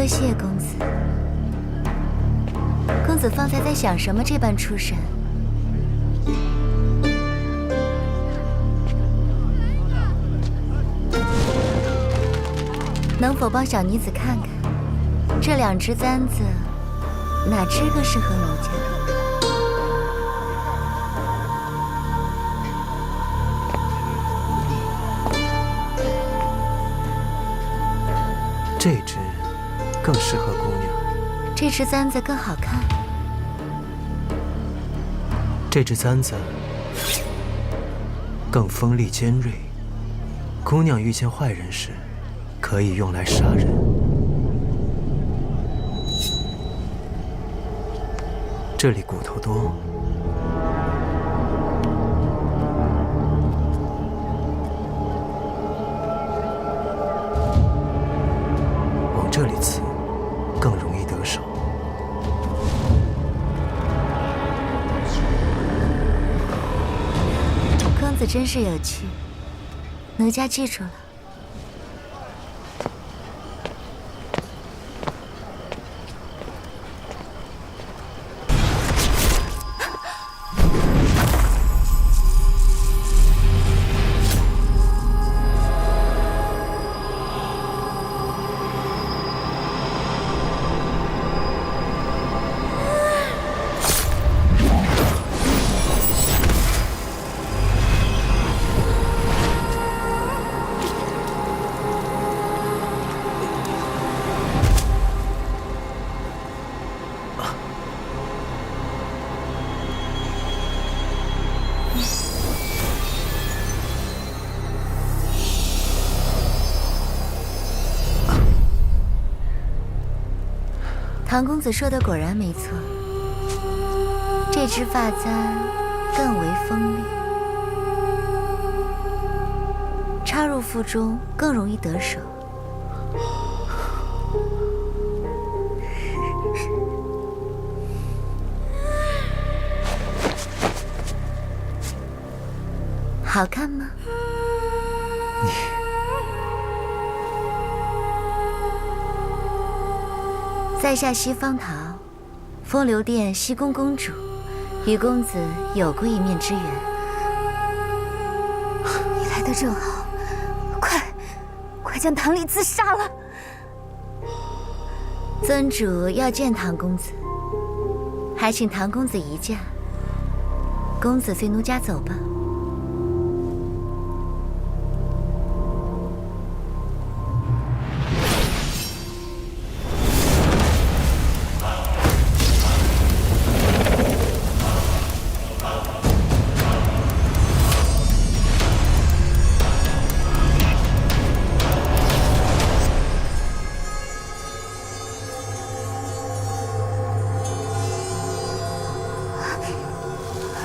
多谢公子。公子方才在想什么？这般出神。能否帮小女子看看，这2只簪子，哪只更适合奴家？这只更适合姑娘。这只簪子更好看。这只簪子更锋利尖锐，姑娘遇见坏人时，可以用来杀人。这里骨头多，往这里刺更容易得手。公子真是有趣，奴家记住了。唐公子说的果然没错，这只发簪更为锋利，插入腹中更容易得手。好看吗？在下西方桃，风流殿西宫公主，与公子有过一面之缘。你来得正好，快将唐丽自杀了。尊主要见唐公子，还请唐公子移驾。公子随奴家走吧。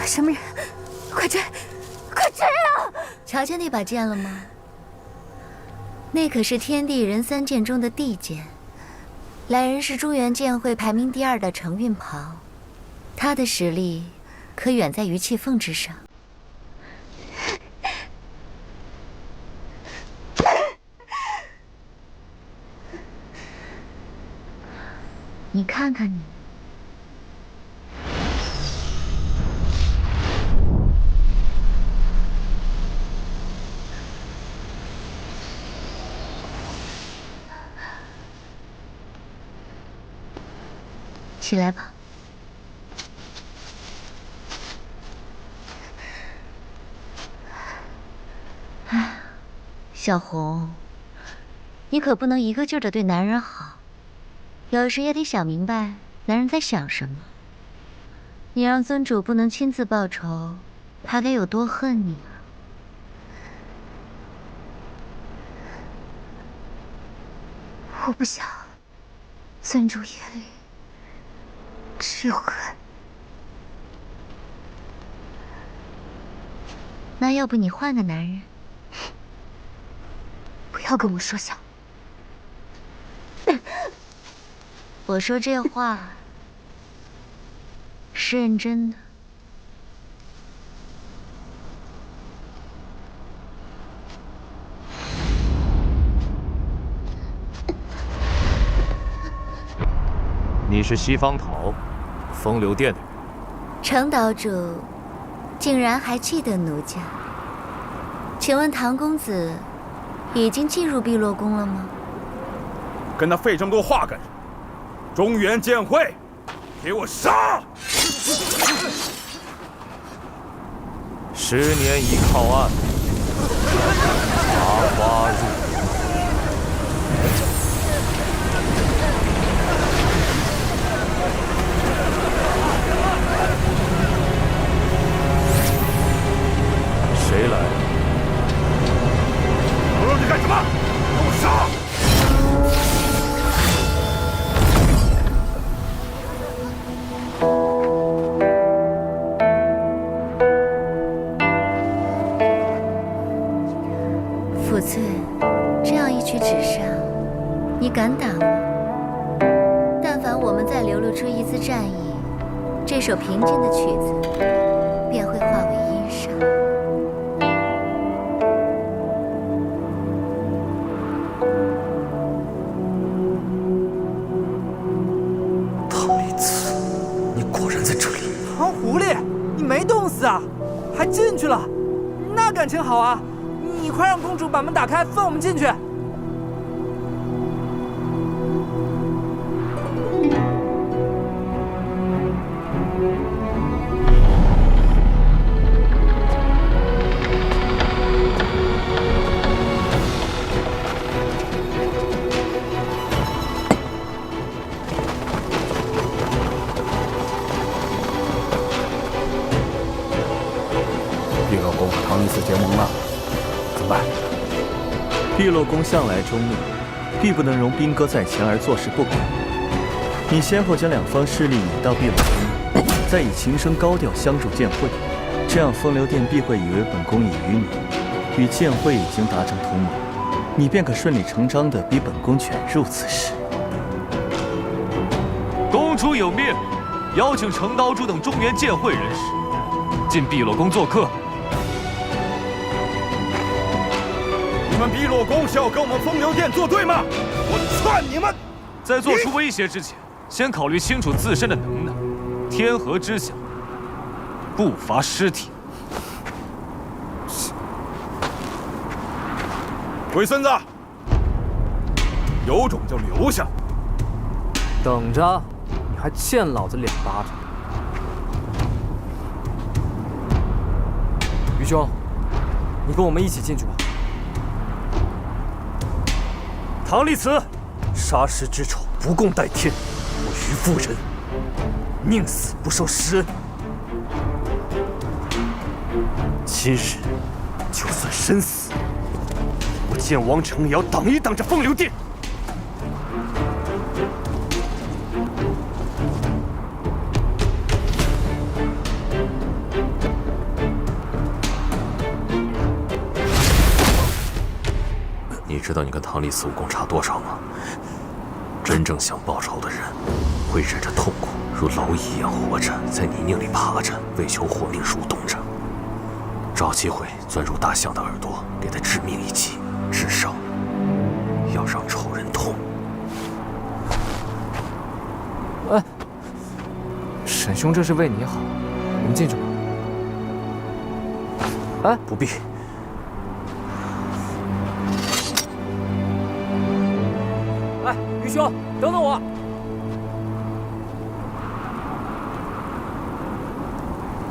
什么人？快追！快追啊！瞧见那把剑了吗？那可是天地人3剑中的地剑，来人是中原剑会排名第2的程运袍，他的实力可远在于气凤之上。你看看你。起来吧。哎，小红，你可不能一个劲儿的对男人好，有时也得想明白男人在想什么。你让尊主不能亲自报仇，他该有多恨你啊！我不想，尊主眼里只有恨。那要不你换个男人？不要跟我说笑。我说这话是认真的。你是西方桃，风流殿的人。程岛主竟然还记得奴家？请问唐公子已经进入碧落宫了吗？跟他费这么多话干什么？中原剑会，给我杀！10年一靠岸，麻花入。谁来了？我让你干什么？给我杀！辅翠，这样一曲纸上，你敢打吗？但凡我们再流露出一丝战意，这首平静的曲子便会化为阴伤。唐丽兹，你果然在这里！唐狐狸，你没冻死啊？还进去了？那感情好啊！你快让公主把门打开，放我们进去。碧落宫和唐丽斯结盟了，怎么办？碧落宫向来中立，必不能容兵戈在前而坐视不管。你先后将两方势力引到碧落宫，再以琴声高调相助剑会，这样风流殿必会以为本宫已与你与剑会已经达成同盟，你便可顺理成章地逼本宫卷入此事。公主有命，邀请程刀主等中原剑会人士进碧落宫做客。你们碧落宫是要跟我们风流殿作对吗？我劝你们，在做出威胁之前，先考虑清楚自身的能耐。天河之下，不乏尸体。龟孙子，有种就留下！等着，你还欠老子2巴掌！于兄，你跟我们一起进去吧。唐丽慈，杀师之仇不共戴天，我于妇人，宁死不受师恩。今日就算身死，我剑王城也要挡一挡这风流殿。你知道你跟唐丽斯武功差多少吗？真正想报仇的人，会忍着痛苦，如蝼蚁一样活着，在泥泞里爬着，为求活命蠕动着，找机会钻入大象的耳朵，给他致命一击，至少要让仇人痛。哎，沈兄这是为你好，我们进去吧。哎，不必。哎，于兄，等等我！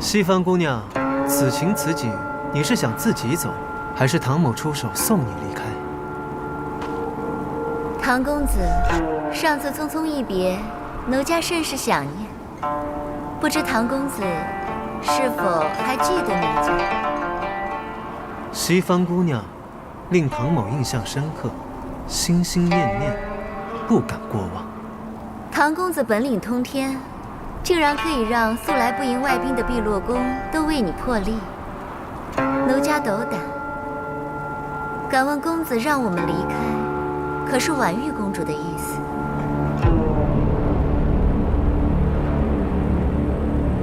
西方姑娘，此情此景，你是想自己走，还是唐某出手送你离开？唐公子，上次匆匆一别，奴家甚是想念。不知唐公子是否还记得奴家？西方姑娘，令唐某印象深刻，心心念念，不敢过忘。唐公子本领通天，竟然可以让素来不迎外宾的碧落宫都为你破例，奴家斗胆。敢问公子让我们离开，可是婉玉公主的意思？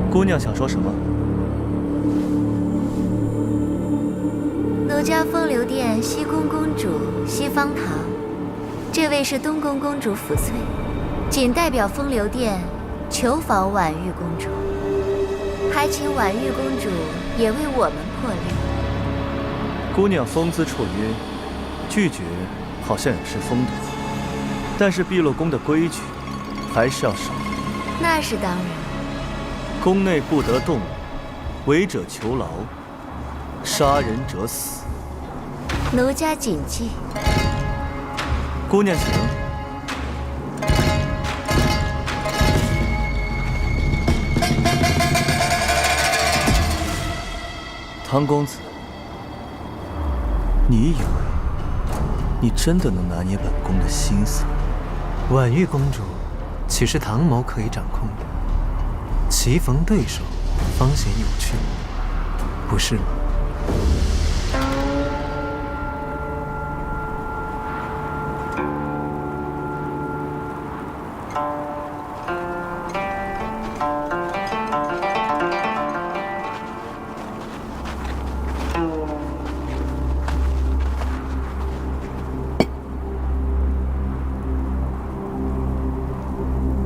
姑娘想说什么？奴家风流殿西宫公主西方桃，这位是东宫公主辅翠。仅代表风流殿求访婉玉公主，还请婉玉公主也为我们破例。姑娘风姿绰约，拒绝好像也是风度，但是碧落宫的规矩还是要守。那是当然。宫内不得动武，违者囚牢，杀人者死。奴家谨记。姑娘请。唐公子，你以为你真的能拿捏本宫的心思？婉玉公主岂是唐某可以掌控的？棋逢对手，方显有趣，不是吗？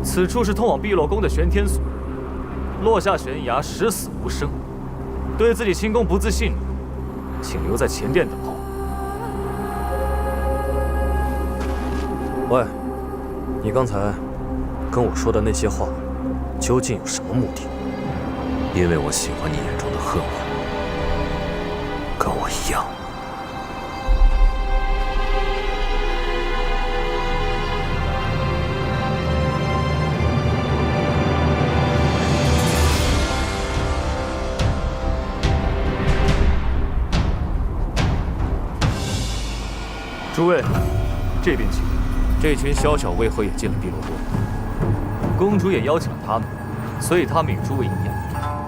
此处是通往碧落宫的玄天锁，落下悬崖，十死无生。对自己轻功不自信，请留在前殿等候。喂，你刚才跟我说的那些话，究竟有什么目的？因为我喜欢你眼中的恨我，跟我一样。诸位，这边请。这群小小为何也进了碧落宫？公主也邀请了他们，所以他们与诸位一样，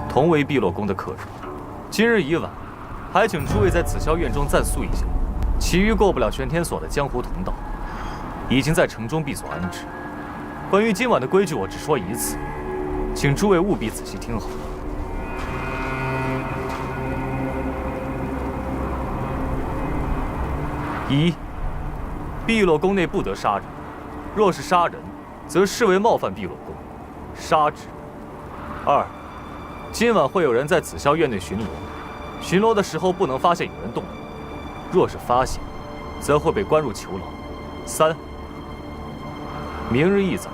同为碧落宫的客人。今日已晚，还请诸位在紫霄院中暂宿一下。其余过不了玄天锁的江湖同道，已经在城中闭锁安置。关于今晚的规矩，我只说一次，请诸位务必仔细听好。一，碧落宫内不得杀人，若是杀人，则视为冒犯碧落宫，杀之。二，今晚会有人在紫霄院内巡逻，巡逻的时候不能发现有人动武，若是发现，则会被关入囚牢。三，明日一早，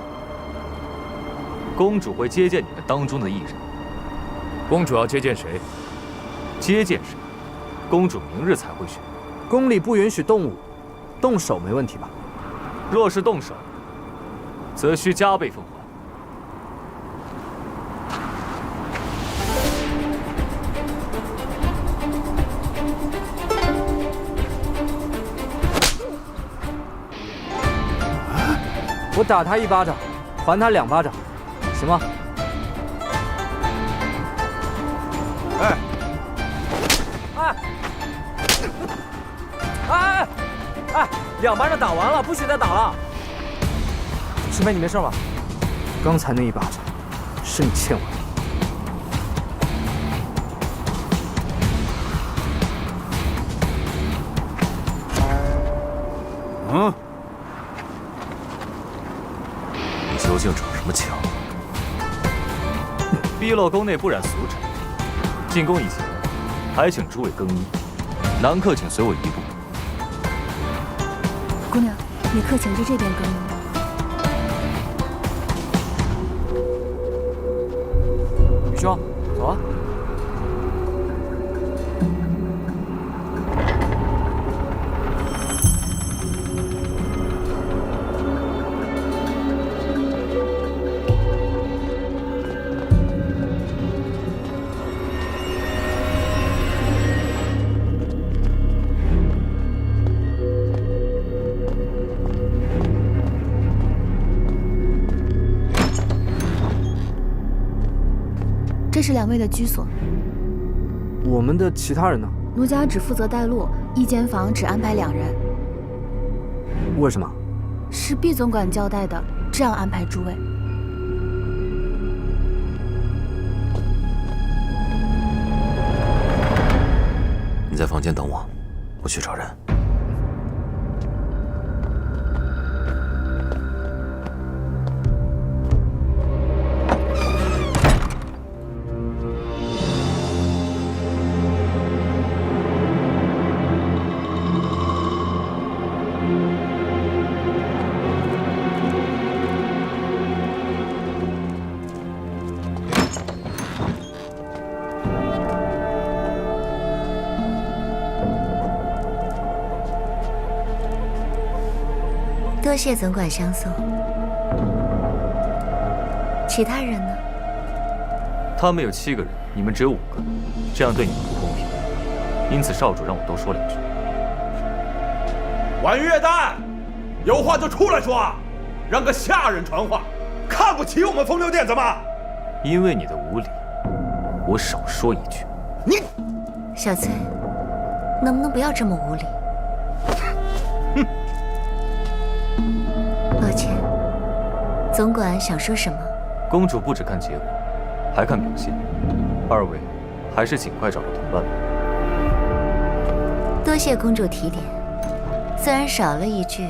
公主会接见你们当中的一人。公主要接见谁？接见谁？公主明日才会选。宫里不允许动武，动手没问题吧？若是动手，则需加倍奉还。我打他一巴掌，还他2巴掌，行吗？哎，2巴掌打完了，不许再打了。师妹，你没事吧？刚才那一巴掌，是你欠我的。你究竟逞什么强？碧落宫内不染俗尘，进宫以前，还请诸位更衣。男客请随我一步。姑娘，女客请至这边更衣。宇兄，走啊！这是2位的居所。我们的其他人呢？奴家只负责带路，一间房只安排2人。为什么？是毕总管交代的，这样安排诸位。你在房间等我，我去找人。多谢总管相送。其他人呢？他们有7个人，你们只有5个，这样对你们不公平。因此少主让我多说2句。婉月丹，有话就出来说，让个下人传话，看不起我们风流店怎么？因为你的无礼，我少说1句。你，小翠，能不能不要这么无礼？哼。抱歉，总管想说什么？公主不只看结果，还看表现。2位，还是尽快找个同伴吧。多谢公主提点，虽然少了1句，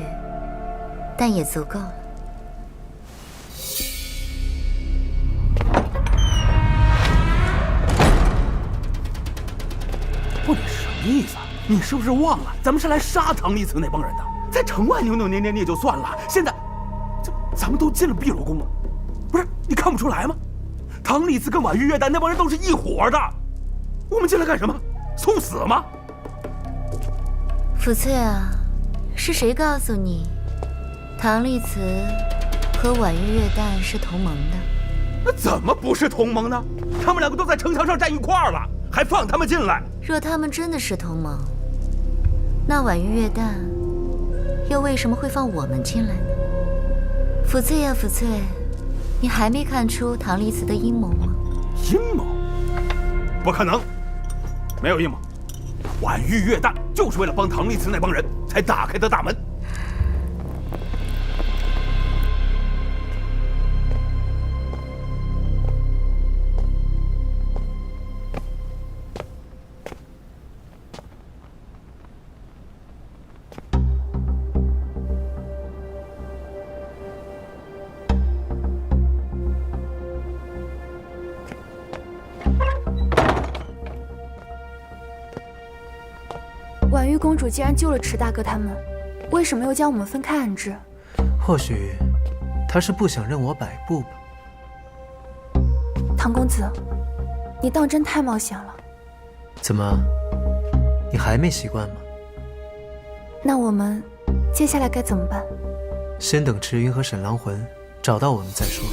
但也足够了。不，你什么意思？你是不是忘了，咱们是来杀唐丽慈那帮人的？在城外扭扭捏捏也就算了，现在，咱们都进了碧罗宫了，不是你看不出来吗？唐丽慈跟婉玉月丹那帮人都是一伙的，我们进来干什么？送死吗？福翠啊，是谁告诉你，唐丽慈和婉玉月丹是同盟的？那怎么不是同盟呢？他们2个都在城墙上站一块儿了，还放他们进来？若他们真的是同盟，那婉玉月丹又为什么会放我们进来呢？福翠呀，福翠，你还没看出唐丽慈的阴谋吗？阴谋？不可能，没有阴谋。婉玉月丹就是为了帮唐丽慈那帮人才打开的大门。婉玉公主既然救了池大哥他们，为什么又将我们分开安置？或许她是不想任我摆布吧。唐公子，你当真太冒险了。怎么，你还没习惯吗？那我们接下来该怎么办？先等池云和沈郎魂找到我们再说。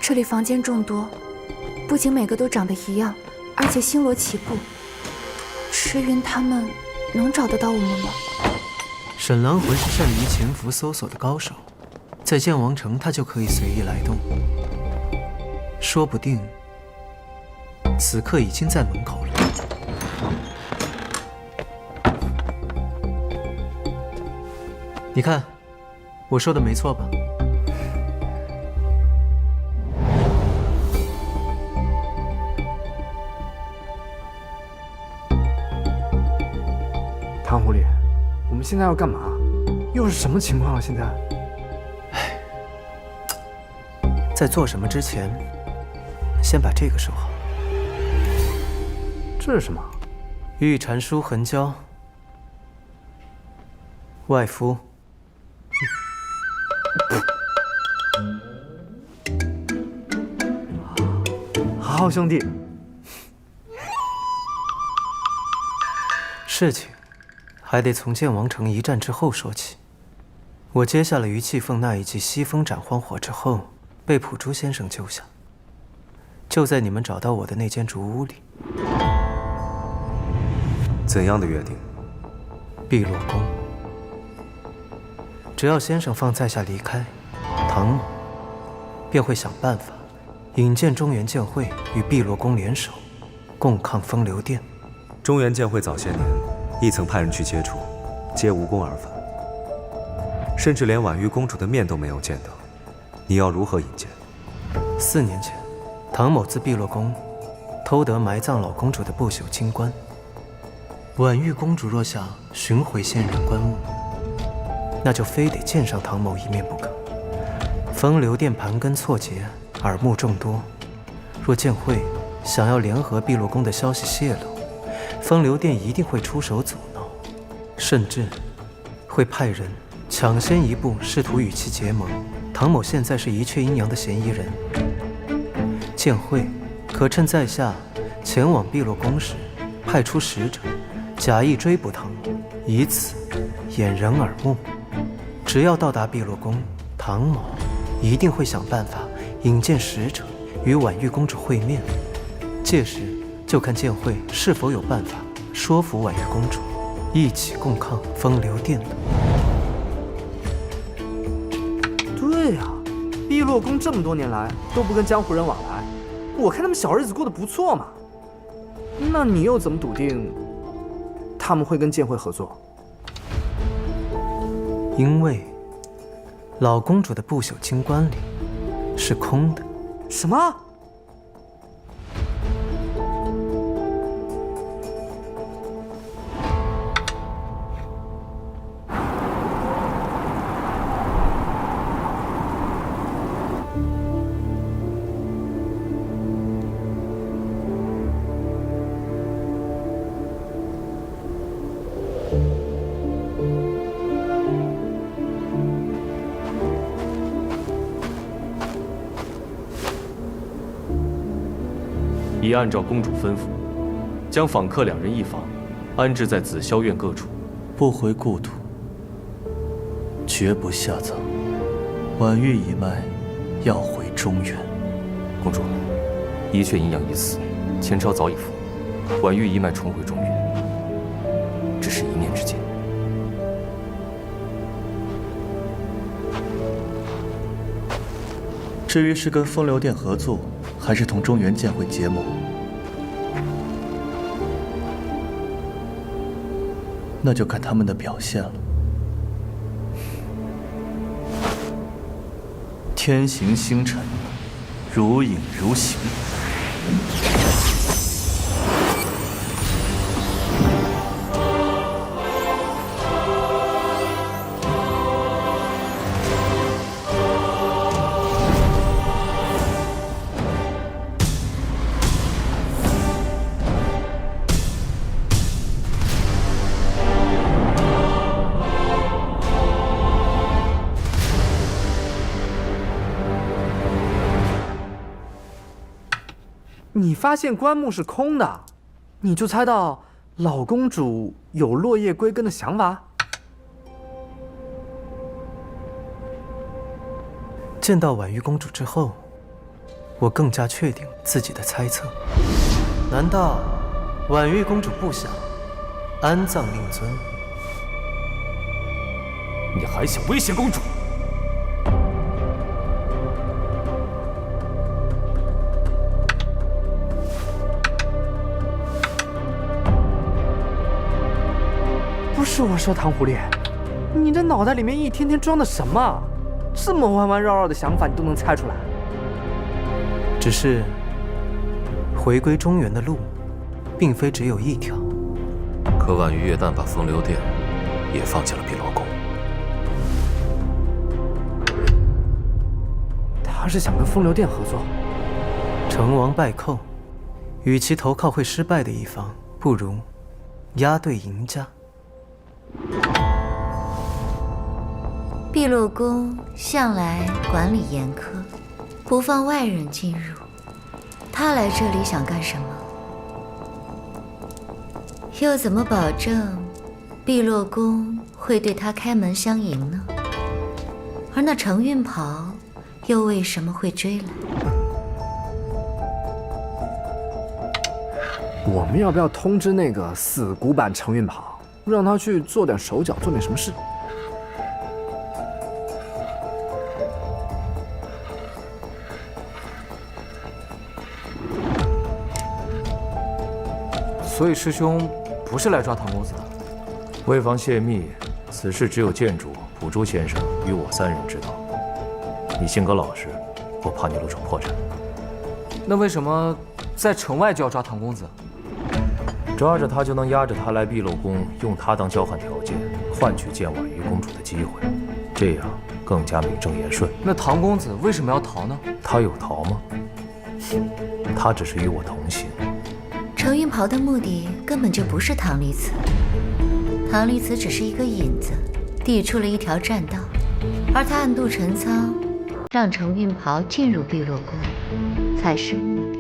这里房间众多，不仅每个都长得一样，而且星罗棋布。池云他们能找得到我们吗？沈郎魂是善于潜伏搜索的高手，在剑王城他就可以随意来动，说不定此刻已经在门口了。你看，我说的没错吧？唐狐狸，我们现在要干嘛？又是什么情况啊？现在，在做什么之前，先把这个收好。这是什么？玉蟾书痕胶，外敷。好兄弟，事情还得从剑王城一战之后说起。我接下了于气凤那一记西风斩荒火之后，被普珠先生救下，就在你们找到我的那间竹屋里。怎样的约定？碧落宫。只要先生放在下离开，唐某便会想办法引荐中原剑会与碧落宫联手，共抗风流殿。中原剑会早些年亦曾派人去接触，皆无功而返，甚至连婉玉公主的面都没有见到。你要如何引荐？4年前，唐某自碧落宫偷得埋葬老公主的不朽金冠。婉玉公主若想寻回仙人棺木，那就非得见上唐某一面不可。风流殿盘根错节，耳目众多，若剑会想要联合碧落宫的消息泄露，风流殿一定会出手阻挠，甚至会派人抢先一步试图与其结盟。唐某现在是一雀阴阳的嫌疑人，剑慧可趁在下前往碧落宫时，派出使者假意追捕唐某，以此掩人耳目。只要到达碧落宫，唐某一定会想办法引荐使者与婉玉公主会面，届时就看剑慧是否有办法说服婉玉公主一起共抗风流殿了。对呀，碧落宫这么多年来都不跟江湖人往来，我看他们小日子过得不错嘛。那你又怎么笃定他们会跟剑慧合作？因为老公主的不朽金棺里是空的。什么？已按照公主吩咐，将访客2人1房安置在紫霄院各处，不回故土，绝不下葬。婉玉一脉要回中原。公主，一雀阴阳已死，前朝早已覆灭，婉玉一脉重回中原，只是一念之间。至于是跟风流殿合作，还是同中原剑会结盟，那就看他们的表现了。天行星辰，如影如形。你发现棺木是空的，你就猜到老公主有落叶归根的想法？见到婉玉公主之后，我更加确定自己的猜测。难道婉玉公主不想安葬令尊？你还想威胁公主？不是我说，唐狐狸，你这脑袋里面一天天装的什么？这么弯弯绕绕的想法你都能猜出来？只是回归中原的路，并非只有一条。可婉玉月旦把风流殿也放进了碧落宫，他是想跟风流殿合作。成王败寇，与其投靠会失败的一方，不如押对赢家。碧落宫向来管理严苛，不放外人进入。他来这里想干什么？又怎么保证碧落宫会对他开门相迎呢？而那程运袍又为什么会追来？我们要不要通知那个死古板程运袍，让他去做点手脚，做点什么事？所以师兄不是来抓唐公子的。为防泄密，此事只有剑主、普珠先生与我3人知道。你性格老实，我怕你露出破绽。那为什么在城外就要抓唐公子？抓着他就能押着他来碧落宫，用他当交换条件，换取见婉玉公主的机会，这样更加名正言顺。那唐公子为什么要逃呢？他有逃吗？他只是与我同行。程运袍的目的根本就不是唐离子，唐离子只是一个引子，递出了一条栈道，而他暗度陈仓，让程运袍进入碧落宫，才是目的。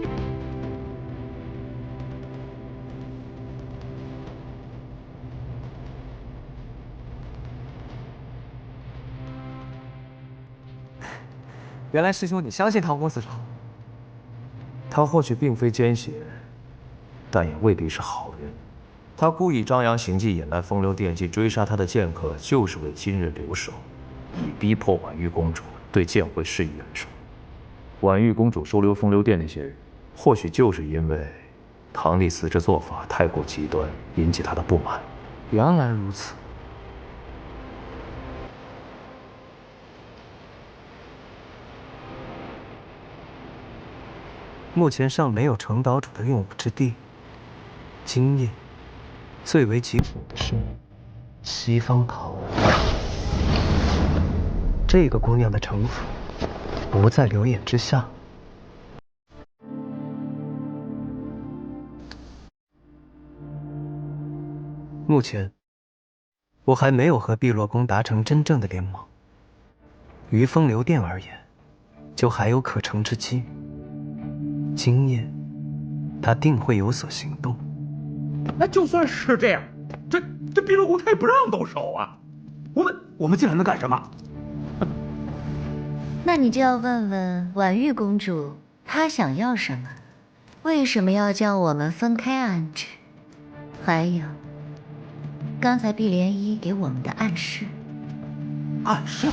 原来师兄你相信唐公子说，他或许并非奸邪，但也未必是好人。他故意张扬行迹，引来风流殿及追杀他的剑客，就是为今日留守，以逼迫婉玉公主对剑会施以援手。婉玉公主收留风流殿那些人，或许就是因为唐丽慈这做法太过极端，引起他的不满。原来如此。目前尚没有程岛主的用武之地。今夜最为棘手的是西方桃。这个姑娘的城府不在流眼之下。目前我还没有和碧落宫达成真正的联盟，于风流殿而言，就还有可乘之机。今夜，他定会有所行动。那就算是这样，这碧落宫他也不让动手啊！我们进来能干什么？那你就要问问婉玉公主，她想要什么？为什么要将我们分开安置？还有，刚才碧莲依给我们的暗示。暗示？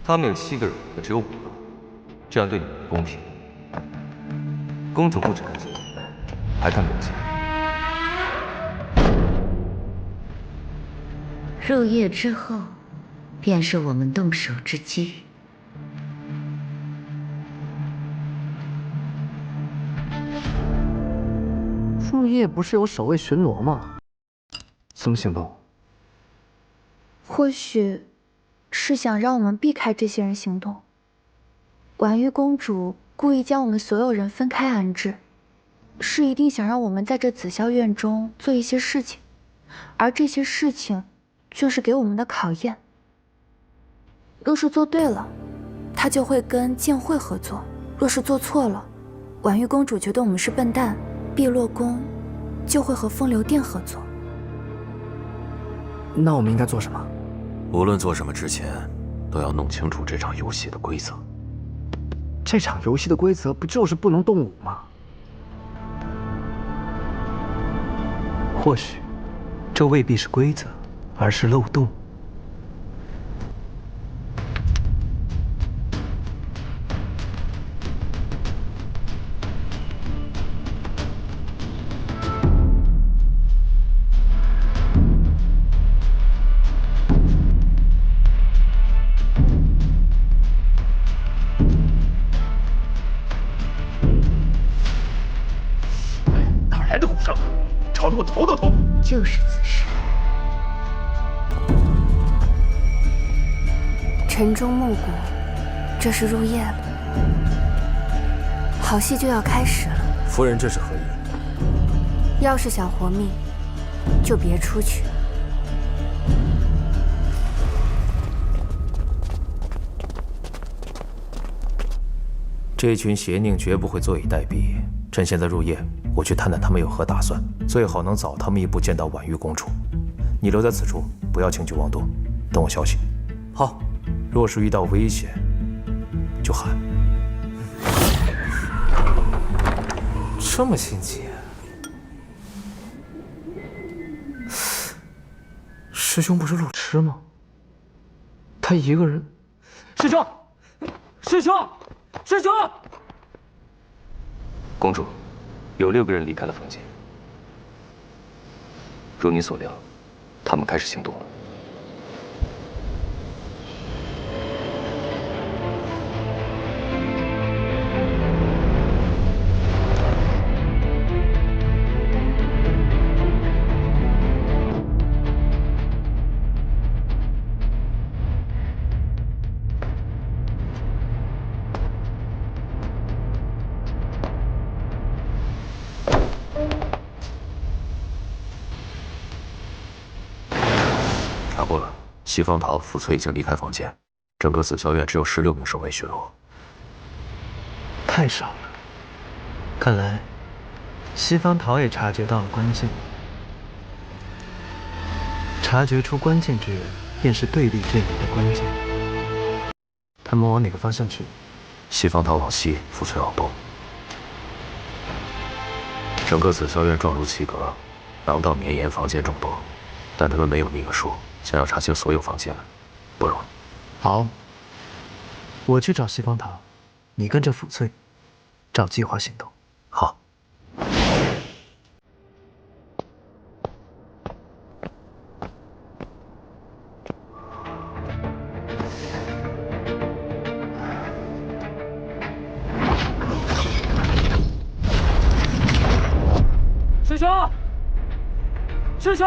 他们有7个人，可只有5个，这样对你们不公平。公主不止看心，还看表情。入夜之后，便是我们动手之机。入夜不是有守卫巡逻吗？怎么行动？或许是想让我们避开这些人行动。婉玉公主故意将我们所有人分开安置，是一定想让我们在这紫霄院中做一些事情，而这些事情就是给我们的考验。若是做对了，她就会跟剑会合作；若是做错了，婉玉公主觉得我们是笨蛋，碧落宫就会和风流殿合作。那我们应该做什么？无论做什么之前，都要弄清楚这场游戏的规则。这场游戏的规则不就是不能动武吗？或许，这未必是规则，而是漏洞。哪来的鼓声？吵得我头都痛。就是此事。晨钟暮鼓，这是入夜了，好戏就要开始了。夫人这是何意？要是想活命，就别出去。这群邪佞绝不会坐以待毙。趁现在入夜，我去探探他们有何打算，最好能早他们一步见到婉玉公主。你留在此处，不要轻举妄动，等我消息。好，若是遇到危险，就喊。这么心急？师兄不是路痴吗？他一个人。师兄，师兄，师兄！公主，有6个人离开了房间。如你所料，他们开始行动了。西方桃、傅翠已经离开房间，整个紫霄院只有16名守卫巡逻，太少了。看来西方桃也察觉到了关键，察觉出关键之人，便是对立阵营的关键。他们往哪个方向去？西方桃往西，傅翠往东。整个紫霄院状如棋阁，廊道绵延，房间众多，但他们没有秘密术，想要查清所有房间不容易。好，我去找西方桃，你跟着傅翠，照计划行动。好。师兄，师兄！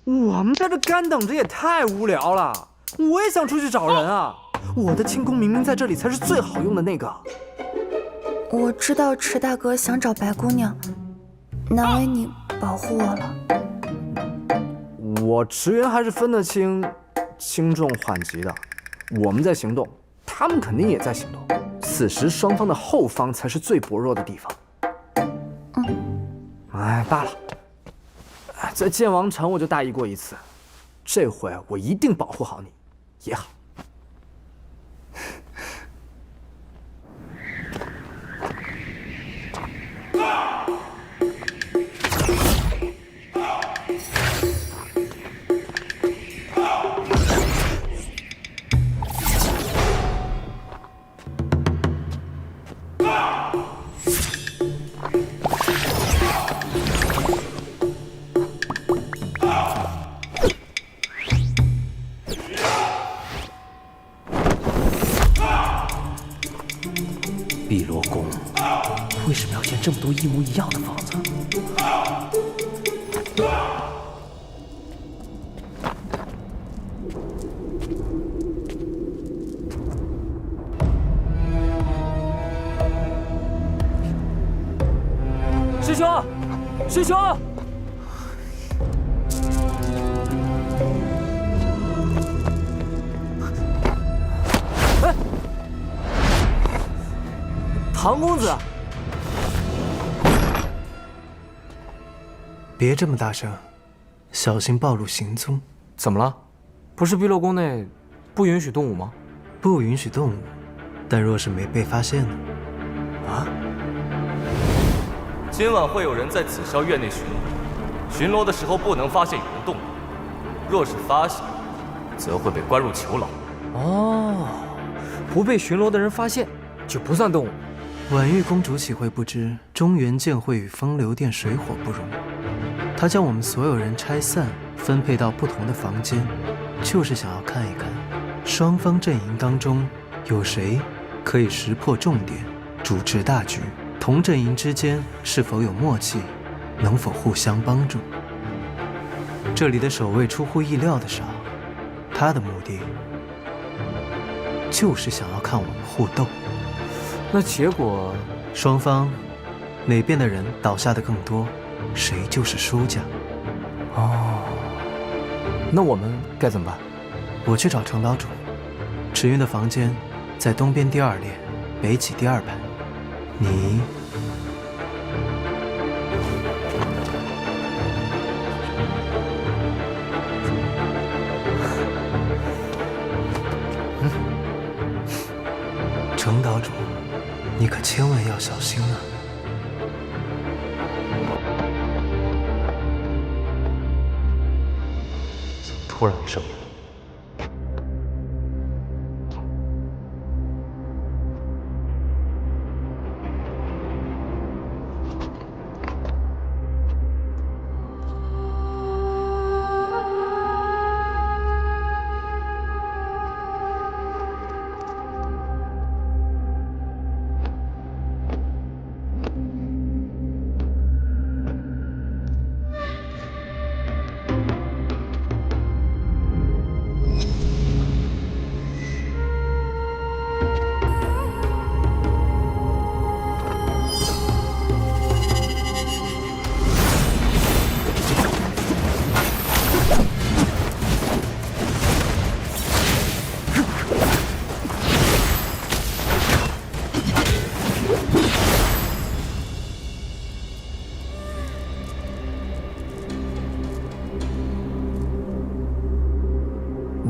我们在这干等着也太无聊了，我也想出去找人啊！我的轻功明明在这里才是最好用的那个。我知道池大哥想找白姑娘，难为你保护我了。我池原还是分得清轻重缓急的。我们在行动，他们肯定也在行动。此时双方的后方才是最薄弱的地方。哎，罢了。在剑王城我就大意过一次，这回我一定保护好你，也好。碧罗宫为什么要建这么多一模一样的房子？师兄，师兄！哎，唐公子，别这么大声，小心暴露行踪。怎么了？不是碧落宫内不允许动武吗？不允许动武，但若是没被发现呢？啊？今晚会有人在紫霄院内巡逻，巡逻的时候不能发现有人动武，若是发现，则会被关入囚牢。哦，不被巡逻的人发现，就不算动武。婉玉公主岂会不知中原剑会与风流殿水火不容？她将我们所有人拆散，分配到不同的房间，就是想要看一看，双方阵营当中有谁可以识破重点，主持大局。同阵营之间是否有默契，能否互相帮助？这里的守卫出乎意料的少，他的目的就是想要看我们互斗。那结果，双方哪边的人倒下的更多，谁就是输家。哦，那我们该怎么办？我去找程岛主，池云的房间在东边第2列，北起第2排。你程岛主，你可千万要小心啊！突然没声音。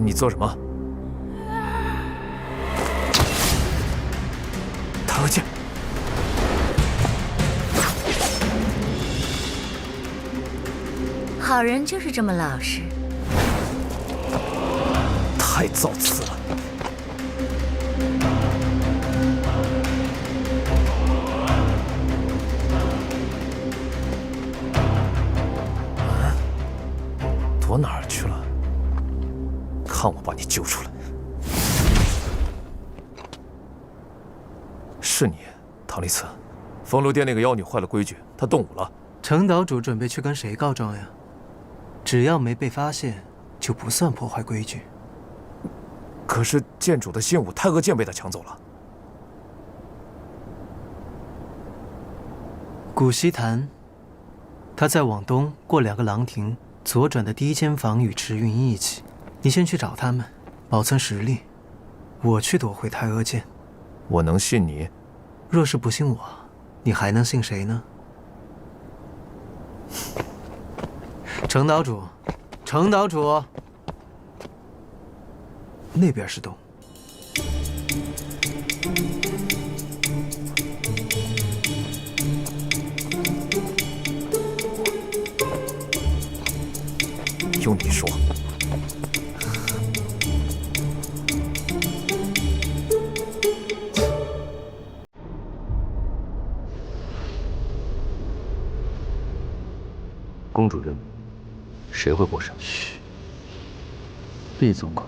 你做什么？太娥剑。好人就是这么老实。太造次了。躲哪儿去了？看我把你救出来！是你，唐丽慈。风流殿那个妖女坏了规矩，她动武了。程岛主准备去跟谁告状呀？只要没被发现，就不算破坏规矩。可是剑主的新武太娥剑被他抢走了。古稀潭，他在往东过2个廊亭，左转的第1间房与池云一起。你先去找他们，保存实力。我去夺回太娥剑。我能信你？若是不信我，你还能信谁呢？程岛主，程岛主，那边是洞。用你说。公主人，谁会获胜？嘘，毕总管，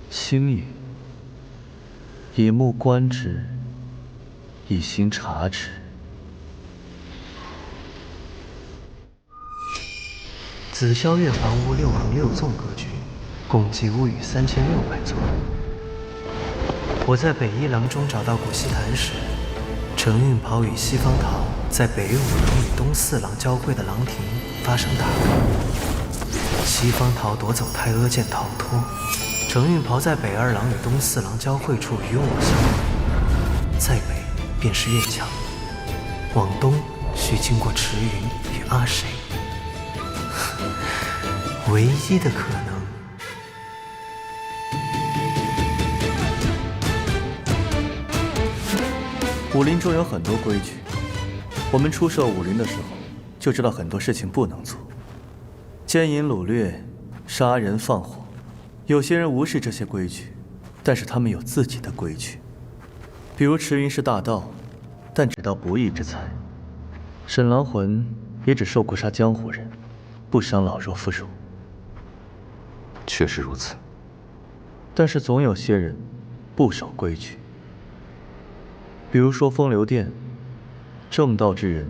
轻语，以目观之，以心察之。紫霄院房屋6横6纵格局，共计屋宇3600座。我在北一廊中找到古稀潭时，程运袍与西方桃在北5廊与东4廊交汇的廊亭发生打斗，西方桃夺走太阿剑逃脱，程运袍在北2廊与东4廊交汇处与我相会，再北便是院墙，往东需经过池云与阿谁，唯一的可能。武林中有很多规矩，我们出涉武林的时候就知道很多事情不能做，奸淫掳掠、杀人放火。有些人无视这些规矩，但是他们有自己的规矩。比如池云是大盗，但只盗不义之财；沈郎魂也只受过杀江湖人，不伤老弱妇孺。确实如此，但是总有些人不守规矩。比如说风流殿，正道之人，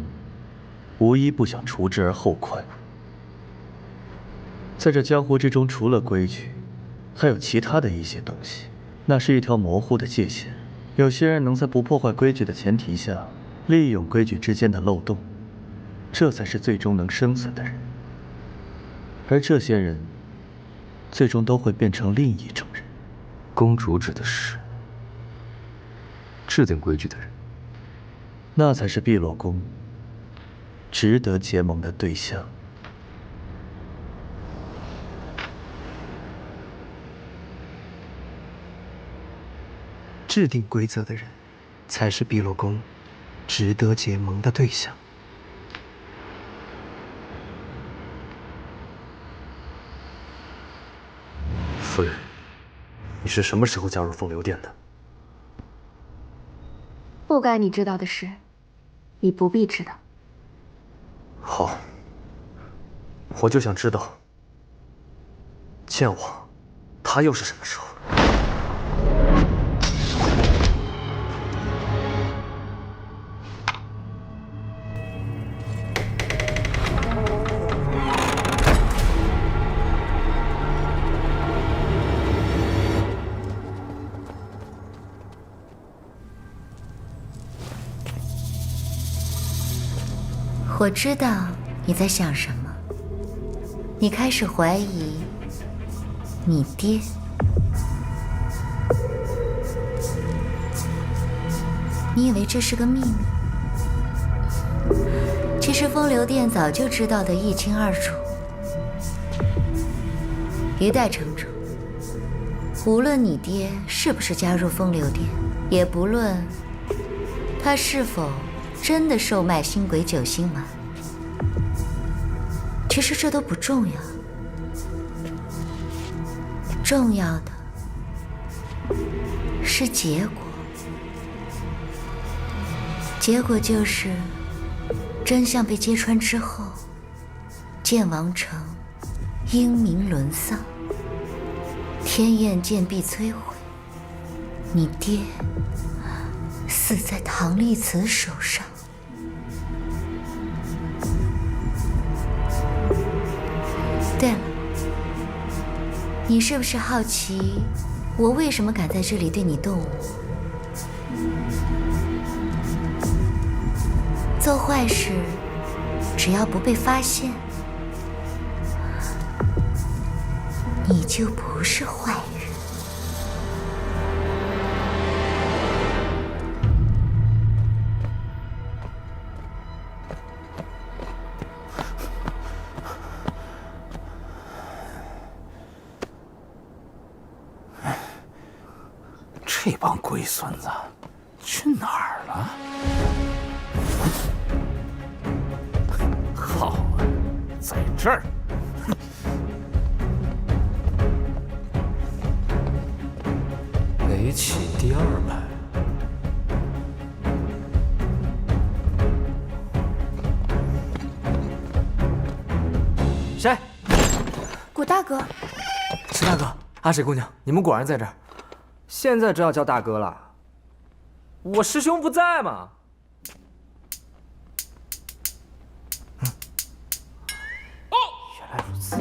无一不想除之而后快。在这江湖之中，除了规矩，还有其他的一些东西，那是一条模糊的界限。有些人能在不破坏规矩的前提下，利用规矩之间的漏洞，这才是最终能生存的人。而这些人，最终都会变成另一种人。公主指的是制定规矩的人，那才是碧落宫值得结盟的对象。制定规则的人，才是碧落宫值得结盟的对象。夫人，你是什么时候加入风流殿的？不该你知道的事，你不必知道。好，我就想知道，剑王，他又是什么时候？我知道你在想什么，你开始怀疑你爹。你以为这是个秘密？其实风流殿早就知道得一清二楚。一代城主无论你爹是不是加入风流殿，也不论他是否真的售卖星鬼九星丸，其实这都不重要。重要的是结果，结果就是真相被揭穿之后，剑王城英名沦丧，天焰剑必摧毁，你爹死在唐丽慈手上。对了，你是不是好奇我为什么敢在这里对你动武？做坏事，只要不被发现，你就不是坏人。这帮龟孙子去哪儿了？好啊，在这儿。北起第2排。谁？谷大哥。石大哥，阿水姑娘，你们果然在这儿。现在知道叫大哥了。我师兄不在嘛。原来如此。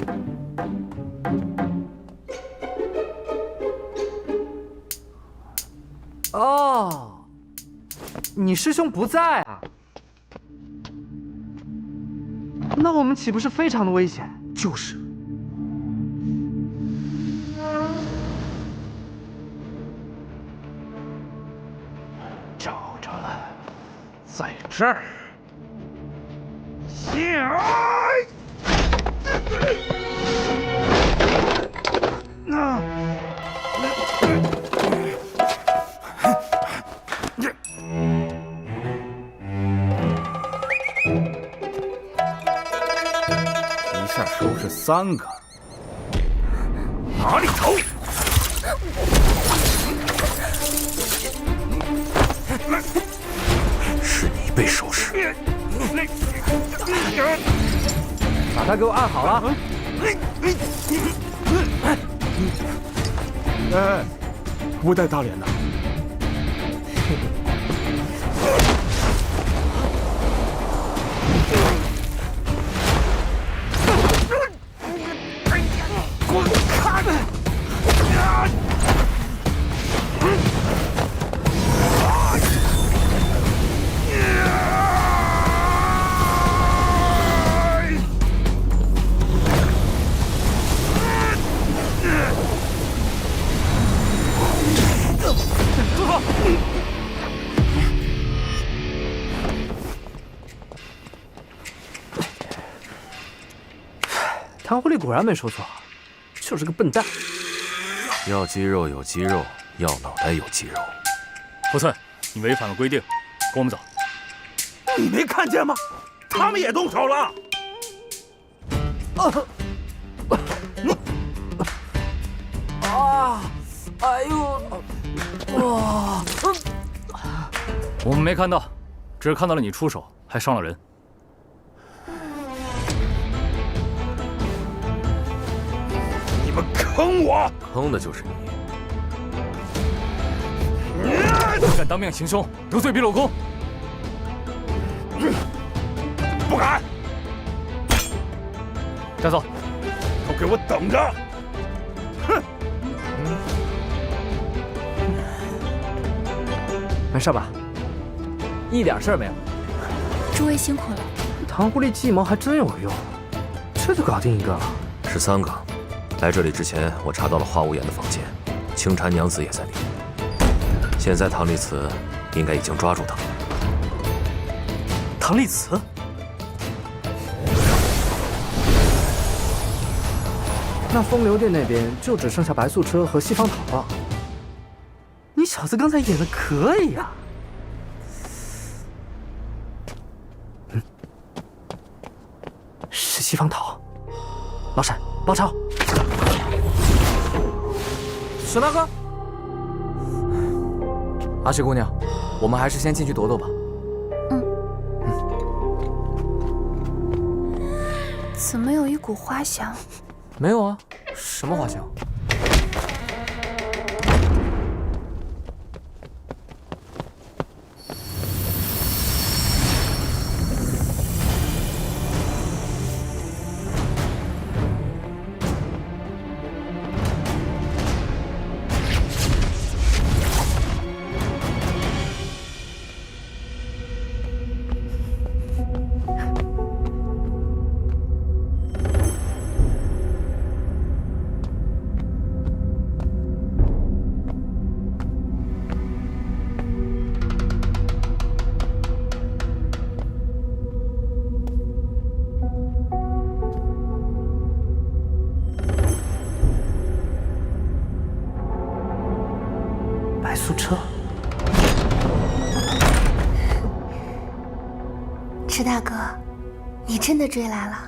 哦，你师兄不在啊？那我们岂不是非常的危险？就是。找着了，在这儿。一下收拾3个，哪里头？是你被收拾。把他给我按好了。哎，不带打脸的。滚开！唐狐狸果然没说错，就是个笨蛋。要肌肉有肌肉，要脑袋有肌肉。不寸，你违反了规定，跟我们走。你没看见吗？他们也动手了。哎呦，哇！我们没看到，只看到了你出手，还伤了人。你们坑我！坑的就是你。你敢当面行凶，得罪碧落宫？不敢！带走！都给我等着！哼！没事吧？一点事儿没有。诸位辛苦了。唐狐狸计谋还真有用，这就搞定一个了。13个。来这里之前，我查到了花无言的房间，青蝉娘子也在里面。现在唐丽慈应该已经抓住他了。唐丽慈？那风流殿那边就只剩下白素车和西方桃了。你小子刚才演的可以啊！是西方桃。老沈，包抄。沈大哥，阿水姑娘，我们还是先进去躲躲吧。怎么有一股花香？没有啊，什么花香？白素车，池大哥，你真的追来了？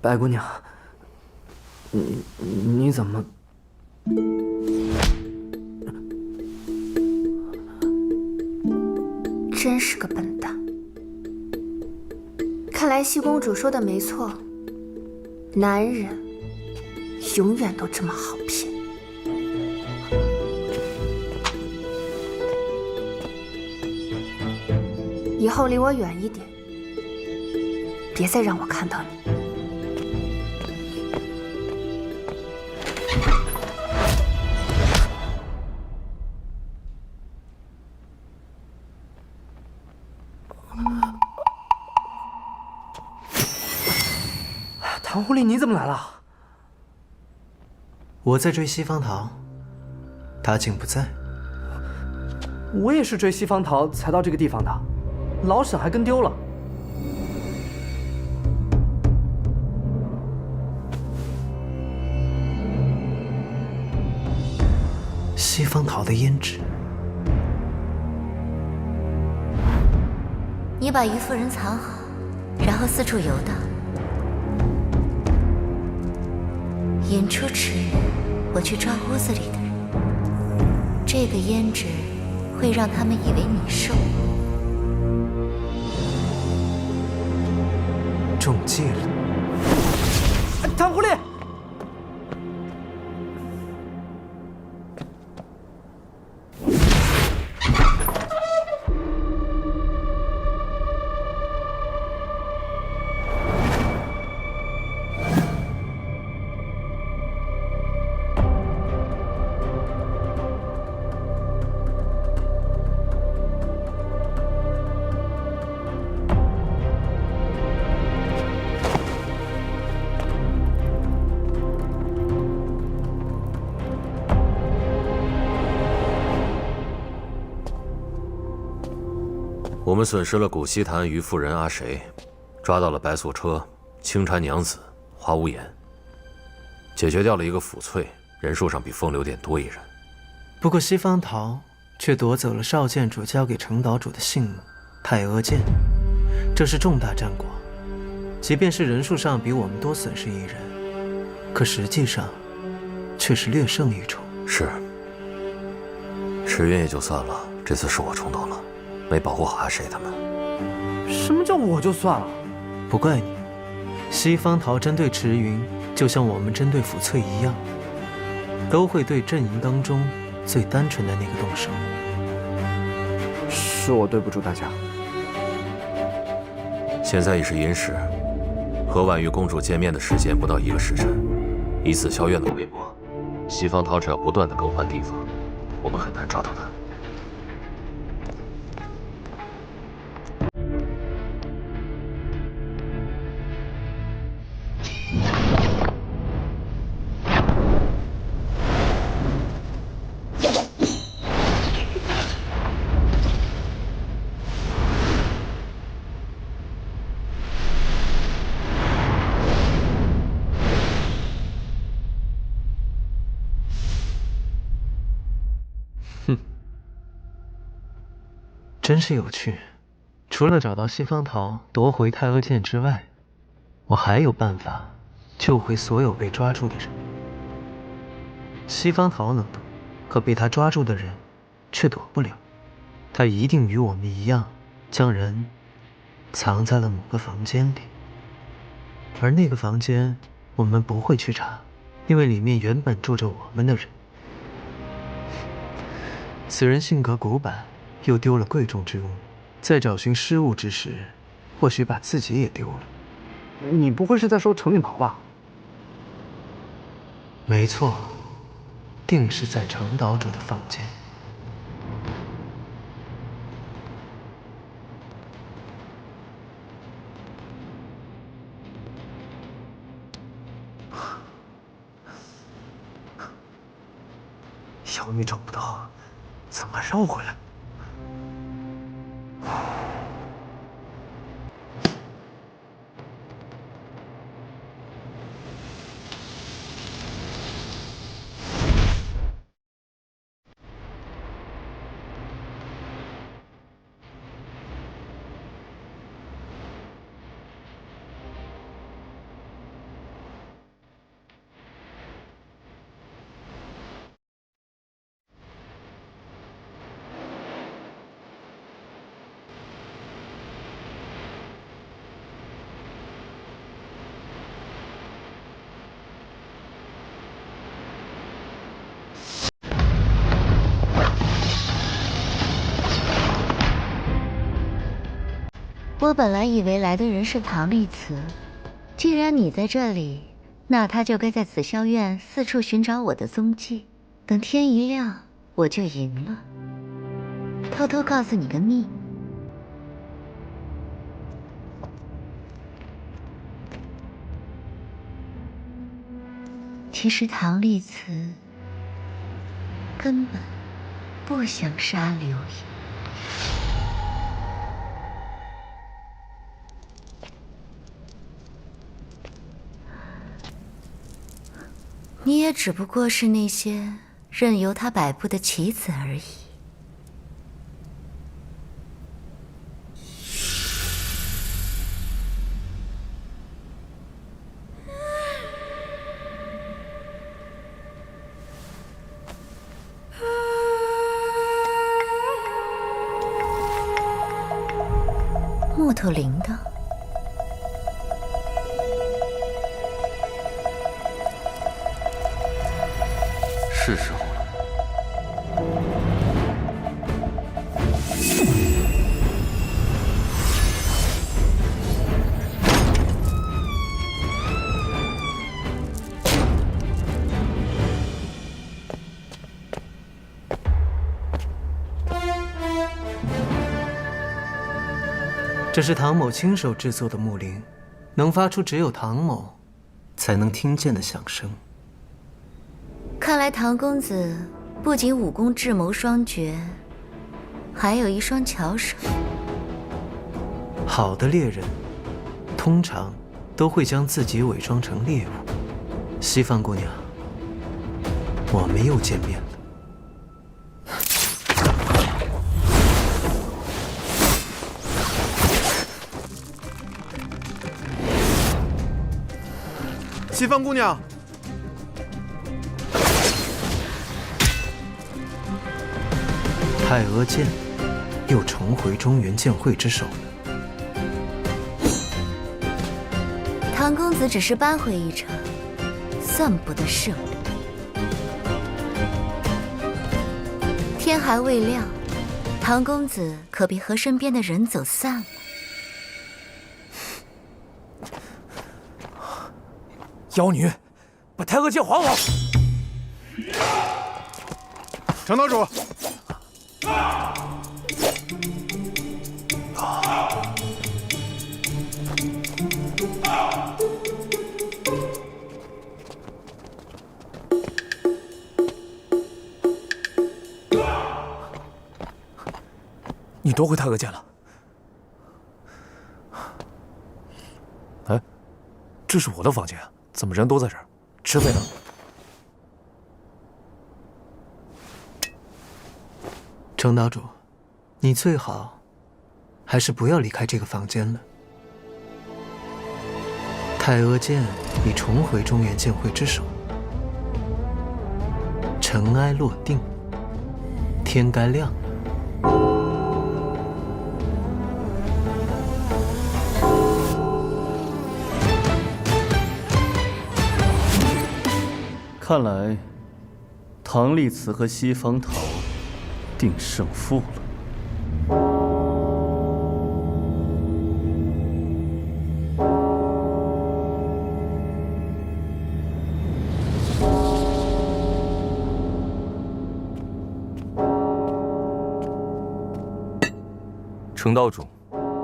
白姑娘，你怎么？真是个笨蛋。看来西公主说的没错，男人永远都这么好骗。以后离我远一点，别再让我看到你。唐狐狸，你怎么来了？我在追西方桃，他竟不在。我也是追西方桃才到这个地方的，老沈还跟丢了。西方桃的胭脂，你把于夫人藏好，然后四处游荡。引出池人，我去抓屋子里的人。这个胭脂会让他们以为你是我。中计了！唐狐狸，我们损失了古西坛于夫人阿谁，抓到了白素车、青蝉娘子、花无颜，解决掉了一个抚翠，人数上比风流殿多一人。不过西方桃却夺走了少剑主交给程岛主的信物太阿剑，这是重大战果。即便是人数上比我们多损失一人，可实际上却是略胜一筹。是，池云也就算了，这次是我冲动了，没保护好阿谁他们。什么叫我就算了？不怪你，西方桃针对池云，就像我们针对抚翠一样，都会对阵营当中最单纯的那个动手。是我对不住大家。现在已是寅时，和婉玉公主见面的时间不到1个时辰。以紫霄院的规模，西方桃只要不断的更换地方，我们很难抓到她。真是有趣。除了找到西方桃夺回太阿剑之外，我还有办法救回所有被抓住的人。西方桃能躲，可被他抓住的人却躲不了。他一定与我们一样，将人藏在了某个房间里。而那个房间我们不会去查，因为里面原本住着我们的人。此人性格古板，又丢了贵重之物，在找寻失物之时，或许把自己也丢了。你不会是在说程运桃吧？没错，定是在程岛主的房间。小女找不到，怎么绕回来？我本来以为来的人是唐丽慈，既然你在这里，那他就该在紫霄院四处寻找我的踪迹。等天一亮，我就赢了。偷偷告诉你个秘密，其实唐丽慈根本不想杀刘颖。你也只不过是那些任由他摆布的棋子而已。木头铃铛。是时候了。这是唐某亲手制作的木铃，能发出只有唐某才能听见的响声。看来唐公子不仅武功智谋双绝，还有一双巧手。好的猎人通常都会将自己伪装成猎物。西方姑娘，我们又见面了。西方姑娘，太阿剑又重回中原剑会之手了。唐公子只是扳回一城，算不得胜利。天还未亮，唐公子可别和身边的人走散了。妖女，把太阿剑还我！程岛主，你夺回太阿剑了？哎，这是我的房间，怎么人都在这儿？池飞呢？程岛主，你最好还是不要离开这个房间了。太阿剑已重回中原剑会之手，尘埃落定，天该亮了。看来，唐丽慈和西方桃定胜负了。程岛主，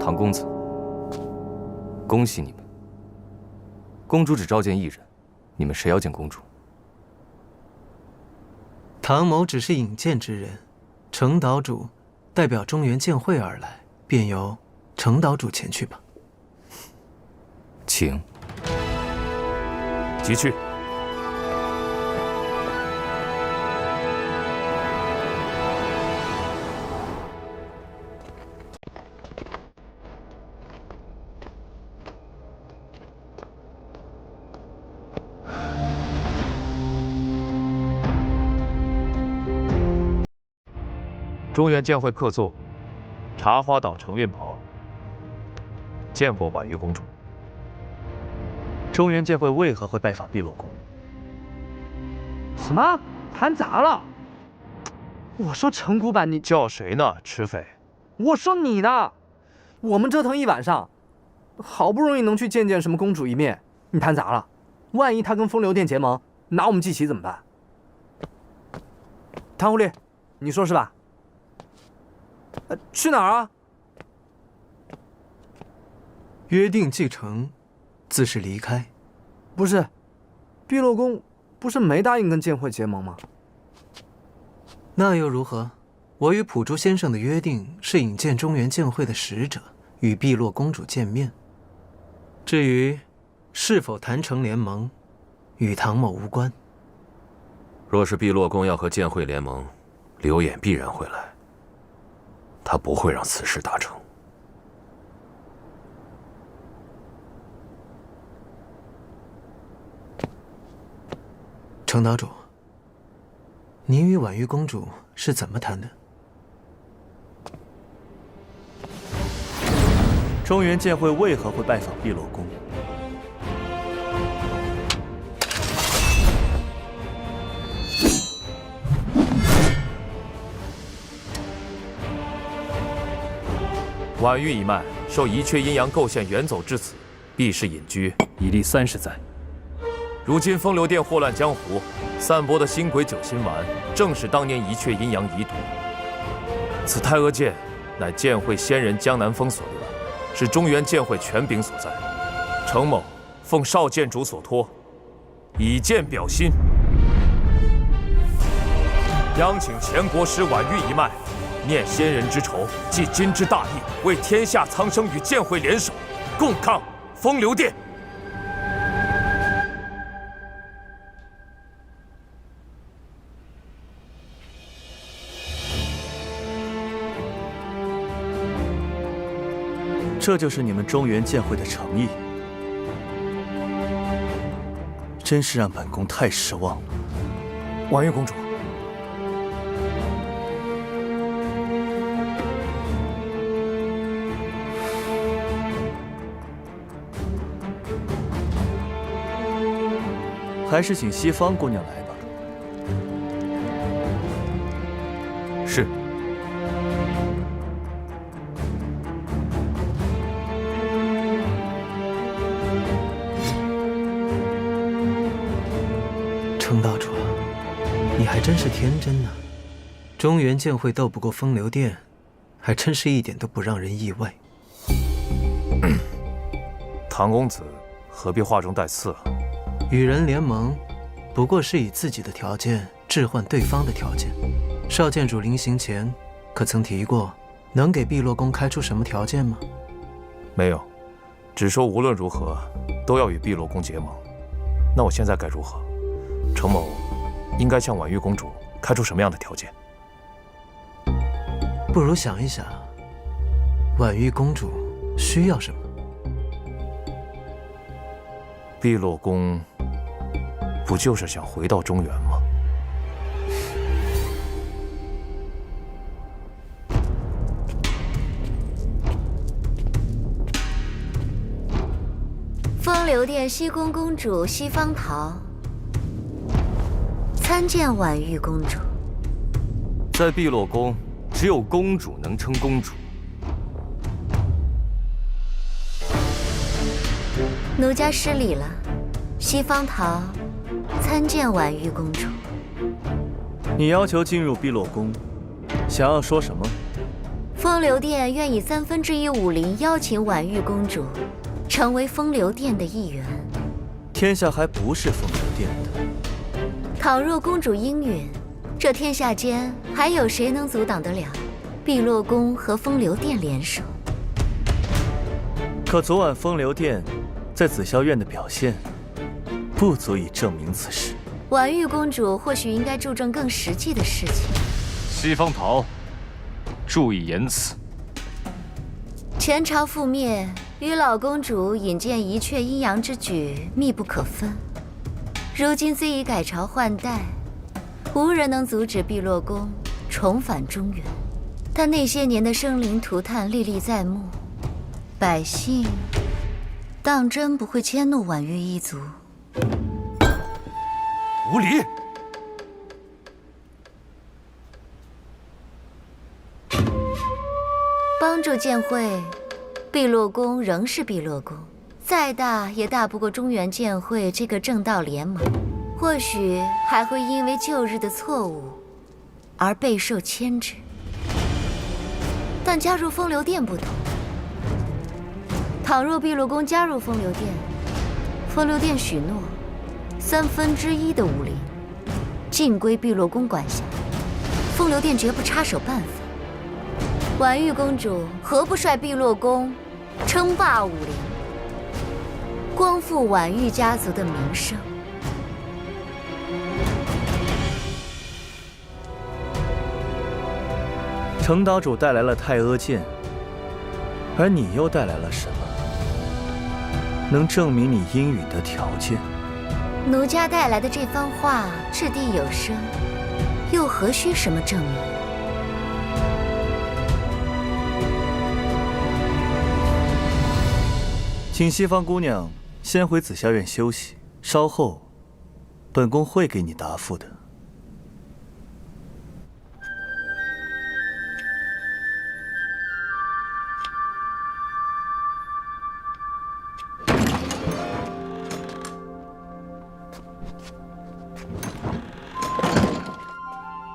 唐公子，恭喜你们。公主只召见一人，你们谁要见公主？唐某只是引荐之人，程岛主代表中原剑会而来，便由程岛主前去吧。请。即去。中原剑会客座，茶花岛程运宝见过婉玉公主。中原剑会为何会拜访碧落宫？什么？谈砸了？我说陈古板，你叫谁呢？吃匪！我说你呢？我们折腾一晚上，好不容易能去见见什么公主一面，你谈砸了？万一她跟风流殿结盟，拿我们祭旗怎么办？唐狐狸，你说是吧？去哪儿啊？约定既成，自是离开。不是，碧落宫不是没答应跟剑会结盟吗？那又如何？我与普珠先生的约定是引荐中原剑会的使者与碧落公主见面。至于是否谈成联盟，与唐某无关。若是碧落宫要和剑会联盟，刘演必然会来。他不会让此事达成。程岛主，您与婉玉公主是怎么谈的？中原剑会为何会拜访碧落宫？婉玉一脉受宜阙阴阳构陷远走至此，避世隐居已历30载。如今风流殿祸乱江湖，散播的新鬼酒心丸，正是当年宜阙阴阳遗毒。此太阿剑乃剑会仙人江南风所得，是中原剑会权柄所在。程某奉少剑主所托，以剑表心，央请前国师婉玉一脉。念先人之仇，继今之大义，为天下苍生与剑会联手，共抗风流殿。这就是你们中原剑会的诚意，真是让本宫太失望了。婉玉公主。还是请西方姑娘来吧。是。程道主，你还真是天真呢。中原剑会斗不过风流殿，还真是一点都不让人意外。唐公子何必话中带刺啊？与人联盟，不过是以自己的条件置换对方的条件。少剑主临行前可曾提过，能给碧落宫开出什么条件吗？没有，只说无论如何都要与碧落宫结盟。那我现在该如何？程某应该向婉玉公主开出什么样的条件？不如想一想，婉玉公主需要什么？碧落宫不就是想回到中原吗？风流殿西宫公主西方桃参见婉玉公主。在碧落宫，只有公主能称公主。奴家失礼了，西方桃参见婉玉公主。你要求进入碧落宫，想要说什么？风流殿愿以1/3武林邀请婉玉公主成为风流殿的一员。天下还不是风流殿的。倘若公主应允，这天下间还有谁能阻挡得了碧落宫和风流殿联手？可昨晚风流殿在紫霄院的表现，不足以证明此事。婉玉公主或许应该注重更实际的事情。西方桃，注意言辞。前朝覆灭，与老公主引荐一阙阴阳之举密不可分。如今虽已改朝换代，无人能阻止碧落宫重返中原，但那些年的生灵涂炭历历在目，百姓当真不会迁怒婉玉一族。无礼！帮助建会，碧落宫仍是碧落宫，再大也大不过中原建会这个正道联盟，或许还会因为旧日的错误而备受牵制。但加入风流殿不同，倘若碧落宫加入风流殿，风流殿许诺1/3的武林尽归碧落宫管辖，风流殿绝不插手办法。婉玉公主何不率碧落宫称霸武林，光复婉玉家族的名声？程岛主带来了太阿剑，而你又带来了什么，能证明你应允的条件？奴家带来的这番话掷地有声，又何须什么证明？请西方姑娘先回紫霄院休息，稍后本宫会给你答复的。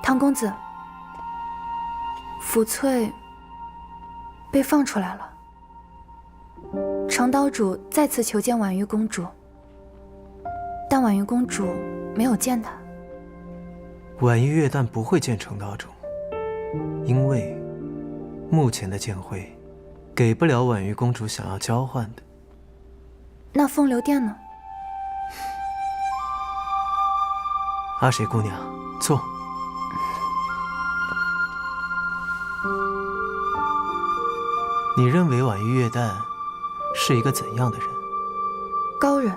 唐公子，福翠被放出来了。程岛主再次求见婉玉公主，但婉玉公主没有见他。婉玉月旦不会见程岛主，因为目前的剑会给不了婉玉公主想要交换的。那风流殿呢？阿水姑娘，坐。你认为婉玉月旦是一个怎样的人？高人。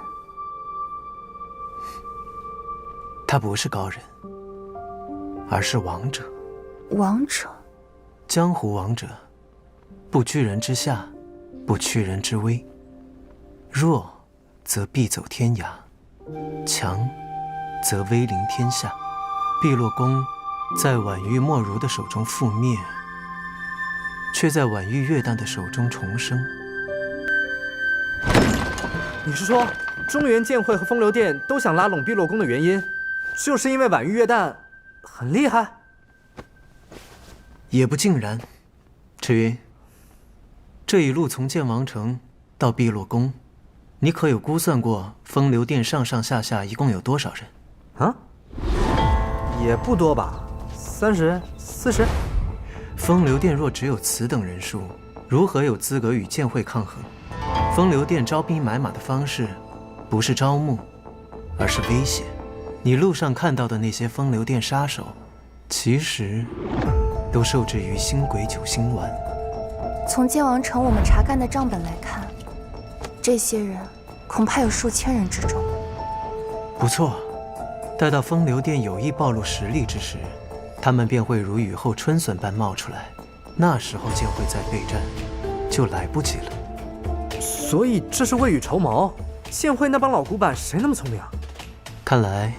他不是高人，而是王者。王者？江湖王者，不居人之下，不屈人之威。弱则必走天涯，强则威临天下。碧落宫在婉玉莫如的手中覆灭，却在婉玉月旦的手中重生。你是说，中原剑会和风流殿都想拉拢碧落宫的原因，就是因为婉玉月旦很厉害？也不尽然。赤云，这一路从剑王城到碧落宫，你可有估算过风流殿上上下下一共有多少人？啊？也不多吧，30、40。风流殿若只有此等人数，如何有资格与剑会抗衡？风流殿招兵买马的方式，不是招募，而是威胁。你路上看到的那些风流殿杀手，其实都受制于星鬼九星丸。从剑王城我们查干的账本来看，这些人恐怕有数千人之众。不错，待到风流殿有意暴露实力之时，他们便会如雨后春笋般冒出来，那时候剑会再备战，就来不及了。所以这是未雨绸缪？剑会那帮老古板谁那么聪明啊？看来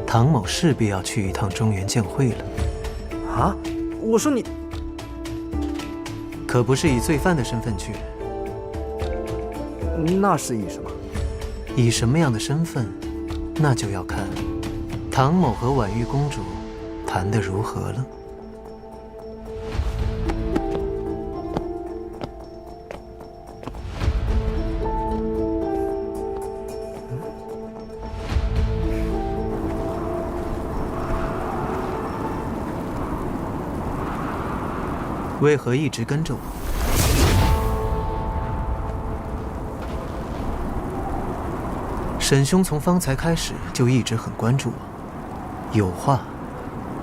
唐某势必要去一趟中原剑会了。啊？我说你可不是以罪犯的身份去。那是以什么？以什么样的身份，那就要看唐某和婉玉公主谈得如何了。为何一直跟着我？沈兄从方才开始就一直很关注我，有话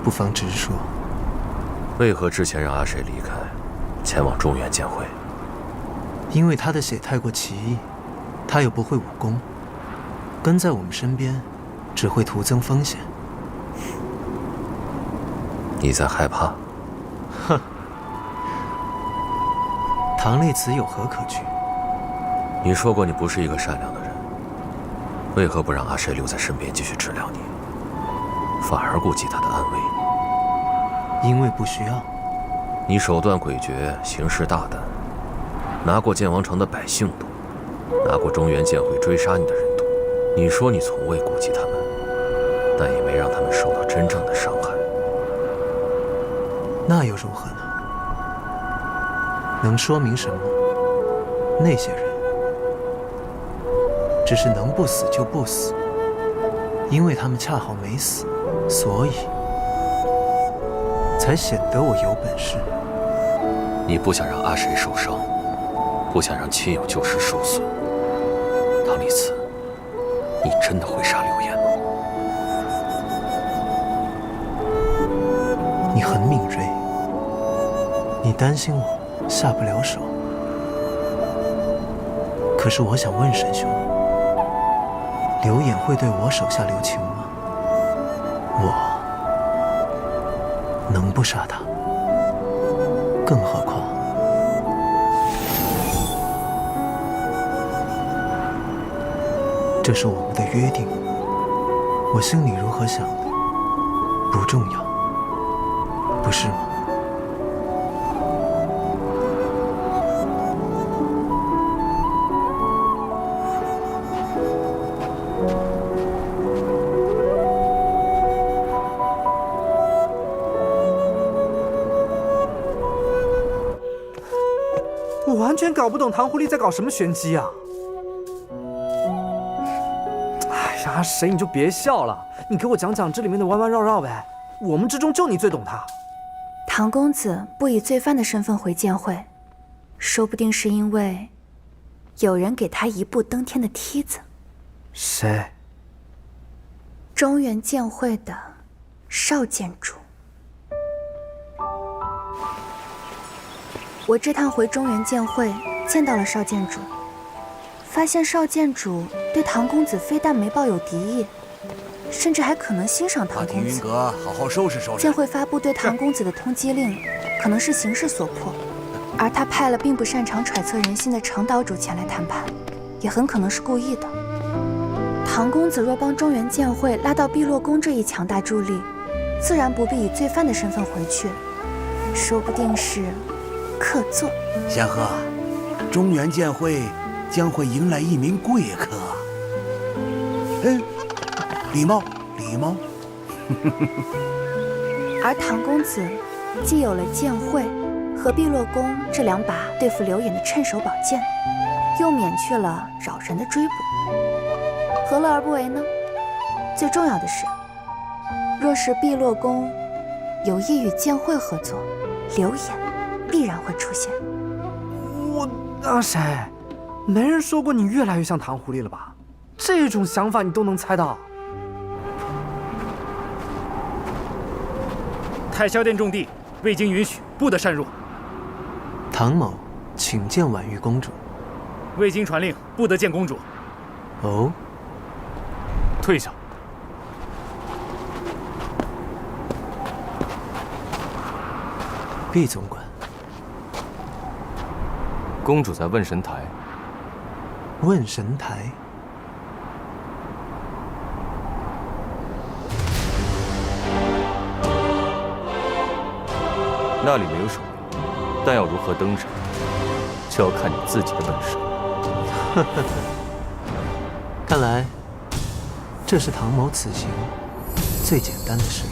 不妨直说。为何之前让阿谁离开，前往中原剑会？因为他的血太过奇异，他又不会武功，跟在我们身边只会徒增风险。你在害怕？哼，唐烈子有何可惧？你说过你不是一个善良的人，为何不让阿谁留在身边继续治疗你，反而顾及他的安危？因为不需要。你手段诡谲，行事大胆，拿过剑王城的百姓多，拿过中原剑会追杀你的人多。你说你从未顾及他们，但也没让他们受到真正的伤害。那又如何呢？能说明什么？那些人只是能不死就不死，因为他们恰好没死，所以才显得我有本事。你不想让阿谁受伤，不想让亲友旧时受损。唐丽慈，你真的会杀流言吗？你很敏锐，你担心我下不了手。可是我想问沈兄，流言会对我手下留情吗？我能不杀他？更何况，这是我们的约定。我心里如何想的，不重要，不是吗？我完全搞不懂唐狐狸在搞什么玄机啊！哎呀，谁你就别笑了，你给我讲讲这里面的弯弯绕绕呗。我们之中就你最懂他。唐公子不以罪犯的身份回剑会，说不定是因为有人给他一步登天的梯子。谁？中原剑会的少剑主。我这趟回中原剑会，见到了少剑主，发现少剑主对唐公子非但没抱有敌意，甚至还可能欣赏唐公子。云阁好好收拾收拾。剑会发布对唐公子的通缉令，可能是形势所迫，而他派了并不擅长揣测人心的程岛主前来谈判，也很可能是故意的。唐公子若帮中原剑会拉到碧落宫这一强大助力，自然不必以罪犯的身份回去，说不定是客座。仙鹤，中原剑会将会迎来一名贵客。礼貌礼貌。而唐公子既有了剑会和碧落宫这两把对付流眼的趁手宝剑，又免去了扰人的追捕，何乐而不为呢？最重要的是，若是碧落宫有意与剑会合作，流眼必然会出现。阿谁，没人说过你越来越像唐狐狸了吧？这种想法你都能猜到？太霄殿重地，未经允许不得擅入。唐某，请见婉玉公主。未经传令，不得见公主。哦，退下。毕总管，公主在问神台。问神台。那里没有守卫，但要如何登上，就要看你自己的本事。呵呵呵，看来这是唐某此行最简单的事了。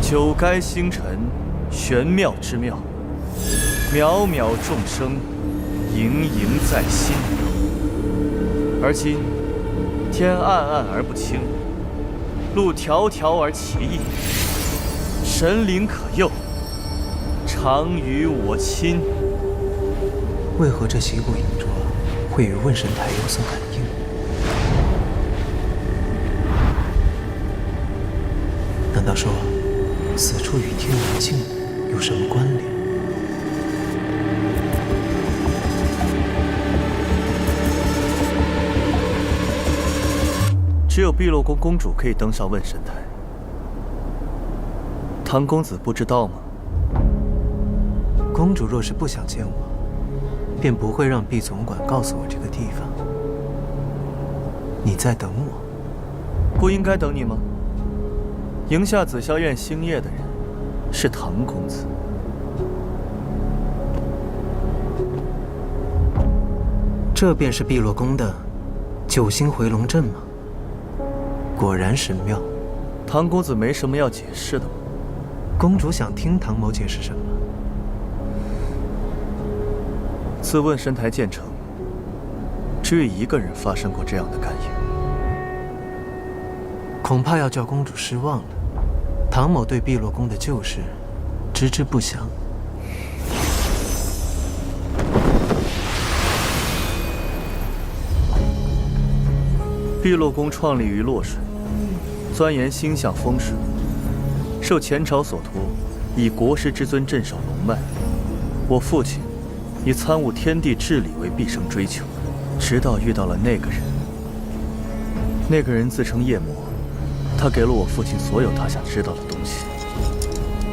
九该星辰，玄妙之妙，渺渺众生，盈盈在心。而今天暗暗而不清，路迢迢而奇异，神灵可佑，常与我亲。为何这习古影拙会与问神台有所感应？难道说此处与天元镜有什么关联？只有碧落宫公主可以登上问神台，唐公子不知道吗？公主若是不想见我，便不会让毕总管告诉我这个地方。你在等我？不应该等你吗？赢下紫霄院星夜的人是唐公子。这便是碧落宫的九星回龙阵吗？果然神妙。唐公子没什么要解释的吗？公主想听唐某解释什么？自问神台建成，只有一个人发生过这样的感应。恐怕要叫公主失望了。唐某对碧落宫的旧事知之不详。碧落宫创立于洛水，钻研星象风水，受前朝所托，以国师之尊镇守龙脉。我父亲以参悟天地治理为毕生追求，直到遇到了那个人。那个人自称夜魔，他给了我父亲所有他想知道的东西。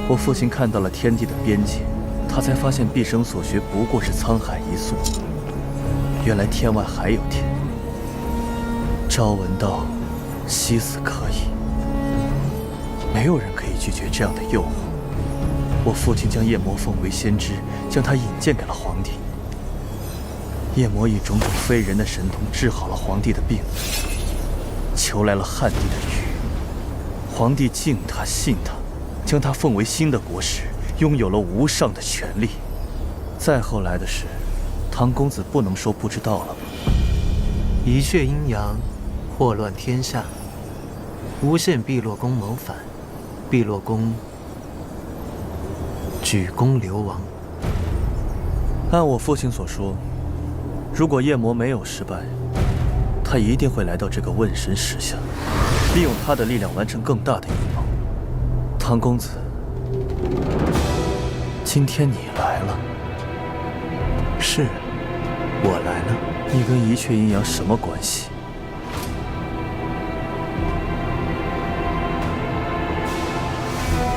我父亲看到了天地的边界，他才发现毕生所学不过是沧海一粟。原来天外还有天。朝闻道，夕死可以。没有人可以拒绝这样的诱惑。我父亲将夜魔奉为先知，将他引荐给了皇帝。夜魔以种种非人的神通治好了皇帝的病，求来了汉帝的玉。皇帝敬他信他，将他奉为新的国师，拥有了无上的权力。再后来的事，唐公子不能说不知道了吧？一血阴阳，祸乱天下，诬陷碧落宫谋反，碧落宫举宫流亡。按我父亲所说，如果夜魔没有失败，他一定会来到这个问神石下，利用他的力量完成更大的阴谋。唐公子，今天你来了。是，我来了。你跟一阙阴阳什么关系？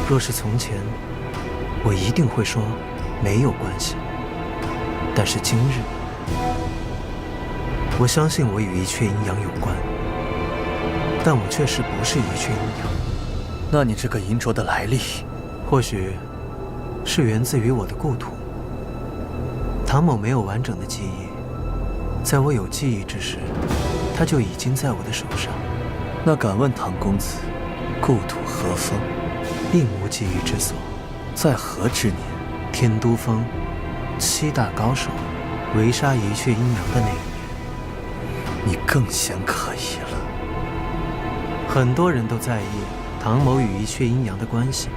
若是从前，我一定会说没有关系。但是今日，我相信我与一阙阴阳有关，但我确实不是一阙阴阳。那你这个银镯的来历，或许是源自于我的故土。唐某没有完整的记忆，在我有记忆之时，他就已经在我的手上。那敢问唐公子，故土何方？并无觊觎之所。在何之年？天都峰7大高手围杀一阙阴阳的那一年。你更显可疑了。很多人都在意唐某与一阙阴阳的关系，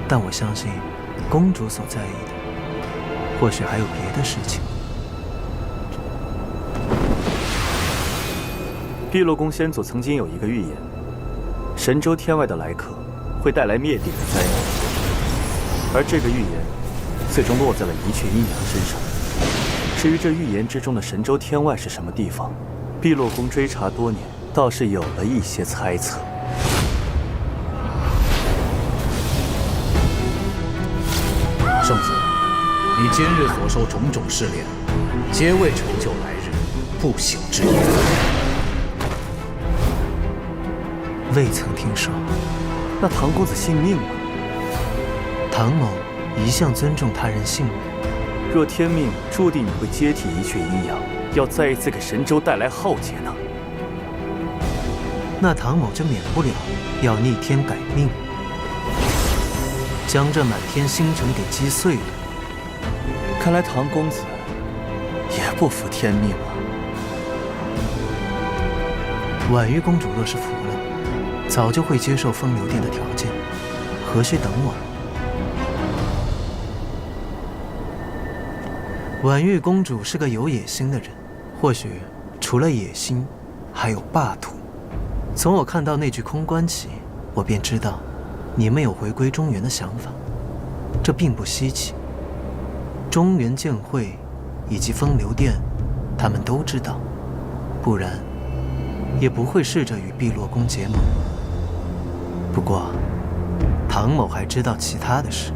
但我相信，公主所在意的，或许还有别的事情。碧落宫先祖曾经有一个预言，神州天外的来客会带来灭顶的灾难，而这个预言最终落在了一阙阴阳身上。至于这预言之中的神州天外是什么地方，碧落宫追查多年，倒是有了一些猜测。圣子，你今日所受种种试炼，皆为成就来日不朽之业。未曾听说。那唐公子信命吗？唐某一向尊重他人性命。若天命注定你会接替一阙阴阳，要再一次给神州带来浩劫呢？那唐某就免不了要逆天改命，将这满天星辰给击碎了。看来唐公子也不服天命啊。婉玉公主若是服了，早就会接受风流殿的条件，何须等我？婉玉公主是个有野心的人，或许除了野心，还有霸图。从我看到那具空棺起，我便知道你们有回归中原的想法，这并不稀奇。中原剑会以及风流殿，他们都知道，不然也不会试着与碧落宫结盟。不过，唐某还知道其他的事。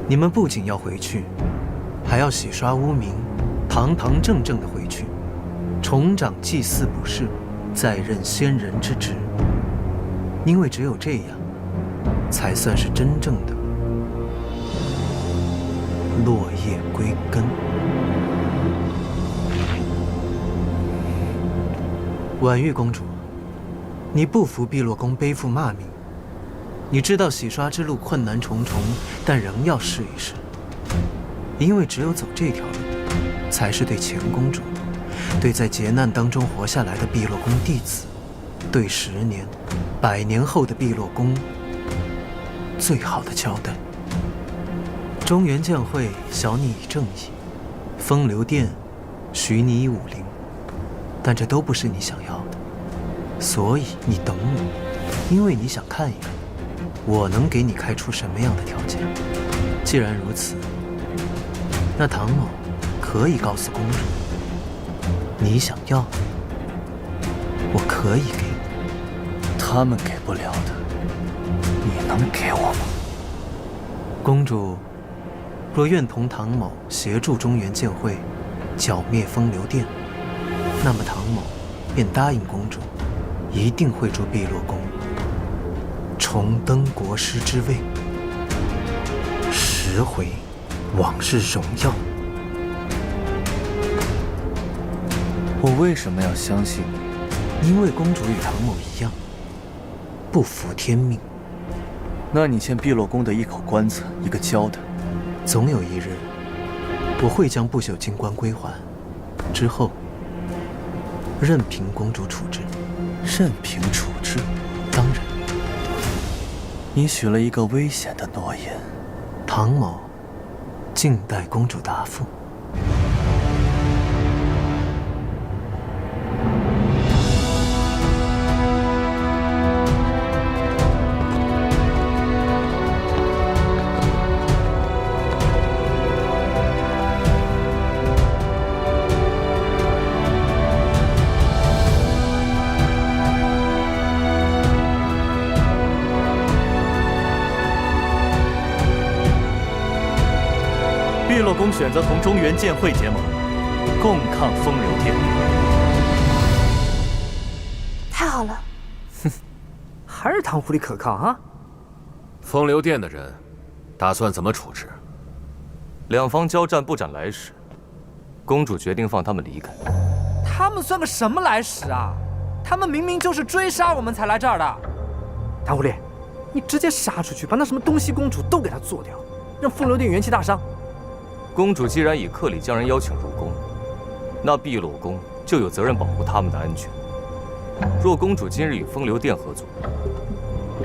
你们不仅要回去，还要洗刷污名，堂堂正正的回去，重掌祭祀卜筮，再任仙人之职。因为只有这样，才算是真正的落叶归根。婉玉公主，你不服碧落宫背负骂名，你知道洗刷之路困难重重，但仍要试一试，因为只有走这条路，才是对前公主，对在劫难当中活下来的碧落宫弟子，对10年、100年后的碧落宫最好的交代。中原剑会晓你以正义，风流殿许你以武灵，但这都不是你想要的，所以你等我，因为你想看一看我能给你开出什么样的条件。既然如此，那唐某可以告诉公主，你想要的，我可以给你。他们给不了的，你能给我吗？公主若愿同唐某协助中原剑会剿灭风流殿，那么唐某便答应公主，一定会助碧落宫重登国师之位，拾回往日荣耀。我为什么要相信你？因为公主与唐某一样，不服天命。那你欠碧落宫的一口棺材一个交代。总有一日，我会将不朽金棺归还，之后任凭公主处置。任凭处置？当然。你许了一个危险的诺言。唐某静待公主答复。碧落宫选择同中原剑会结盟，共抗风流殿。太好了！哼，还是唐狐狸可靠啊！风流殿的人，打算怎么处置？两方交战不斩来使，公主决定放他们离开。他们算个什么来使啊？他们明明就是追杀我们才来这儿的。大狐狸，你直接杀出去，把那什么东西公主都给她做掉，让风流殿元气大伤。公主既然以克里将人邀请入宫，那碧落宫就有责任保护他们的安全。若公主今日与风流殿合作，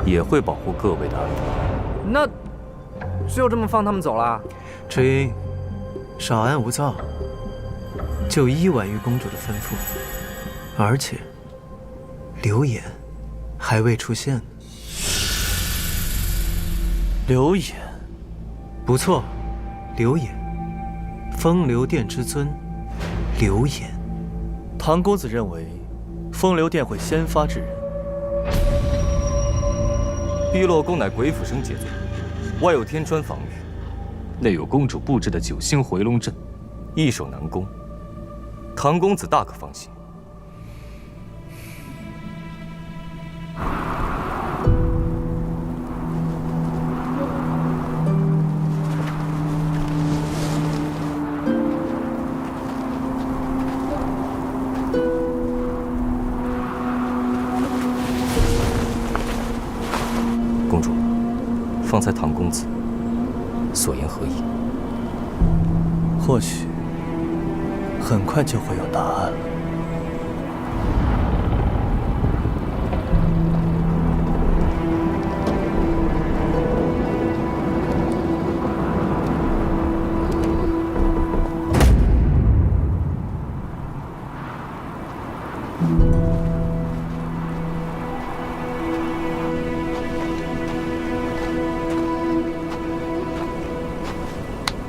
也会保护各位的安危。那就这么放他们走了？赤英，少安无躁，就依婉玉公主的吩咐，而且刘演还未出现。刘演，不错，刘演，风流殿之尊，刘演。唐公子认为，风流殿会先发制人。碧落宫乃鬼府生杰作，外有天川防御，内有公主布置的9星回龙阵，易守难攻。唐公子大可放心。公主，方才唐公子所言何意？或许很快就会有答案了。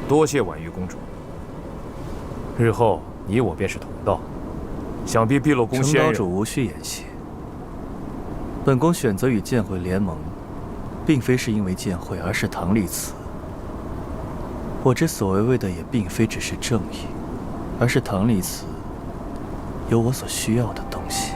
多谢婉玉公主。日后你我便是同道，想必碧落宫仙人。程岛主无需言谢。本宫选择与剑会联盟，并非是因为剑会，而是唐丽慈。我之所为的也并非只是正义，而是唐丽慈有我所需要的东西。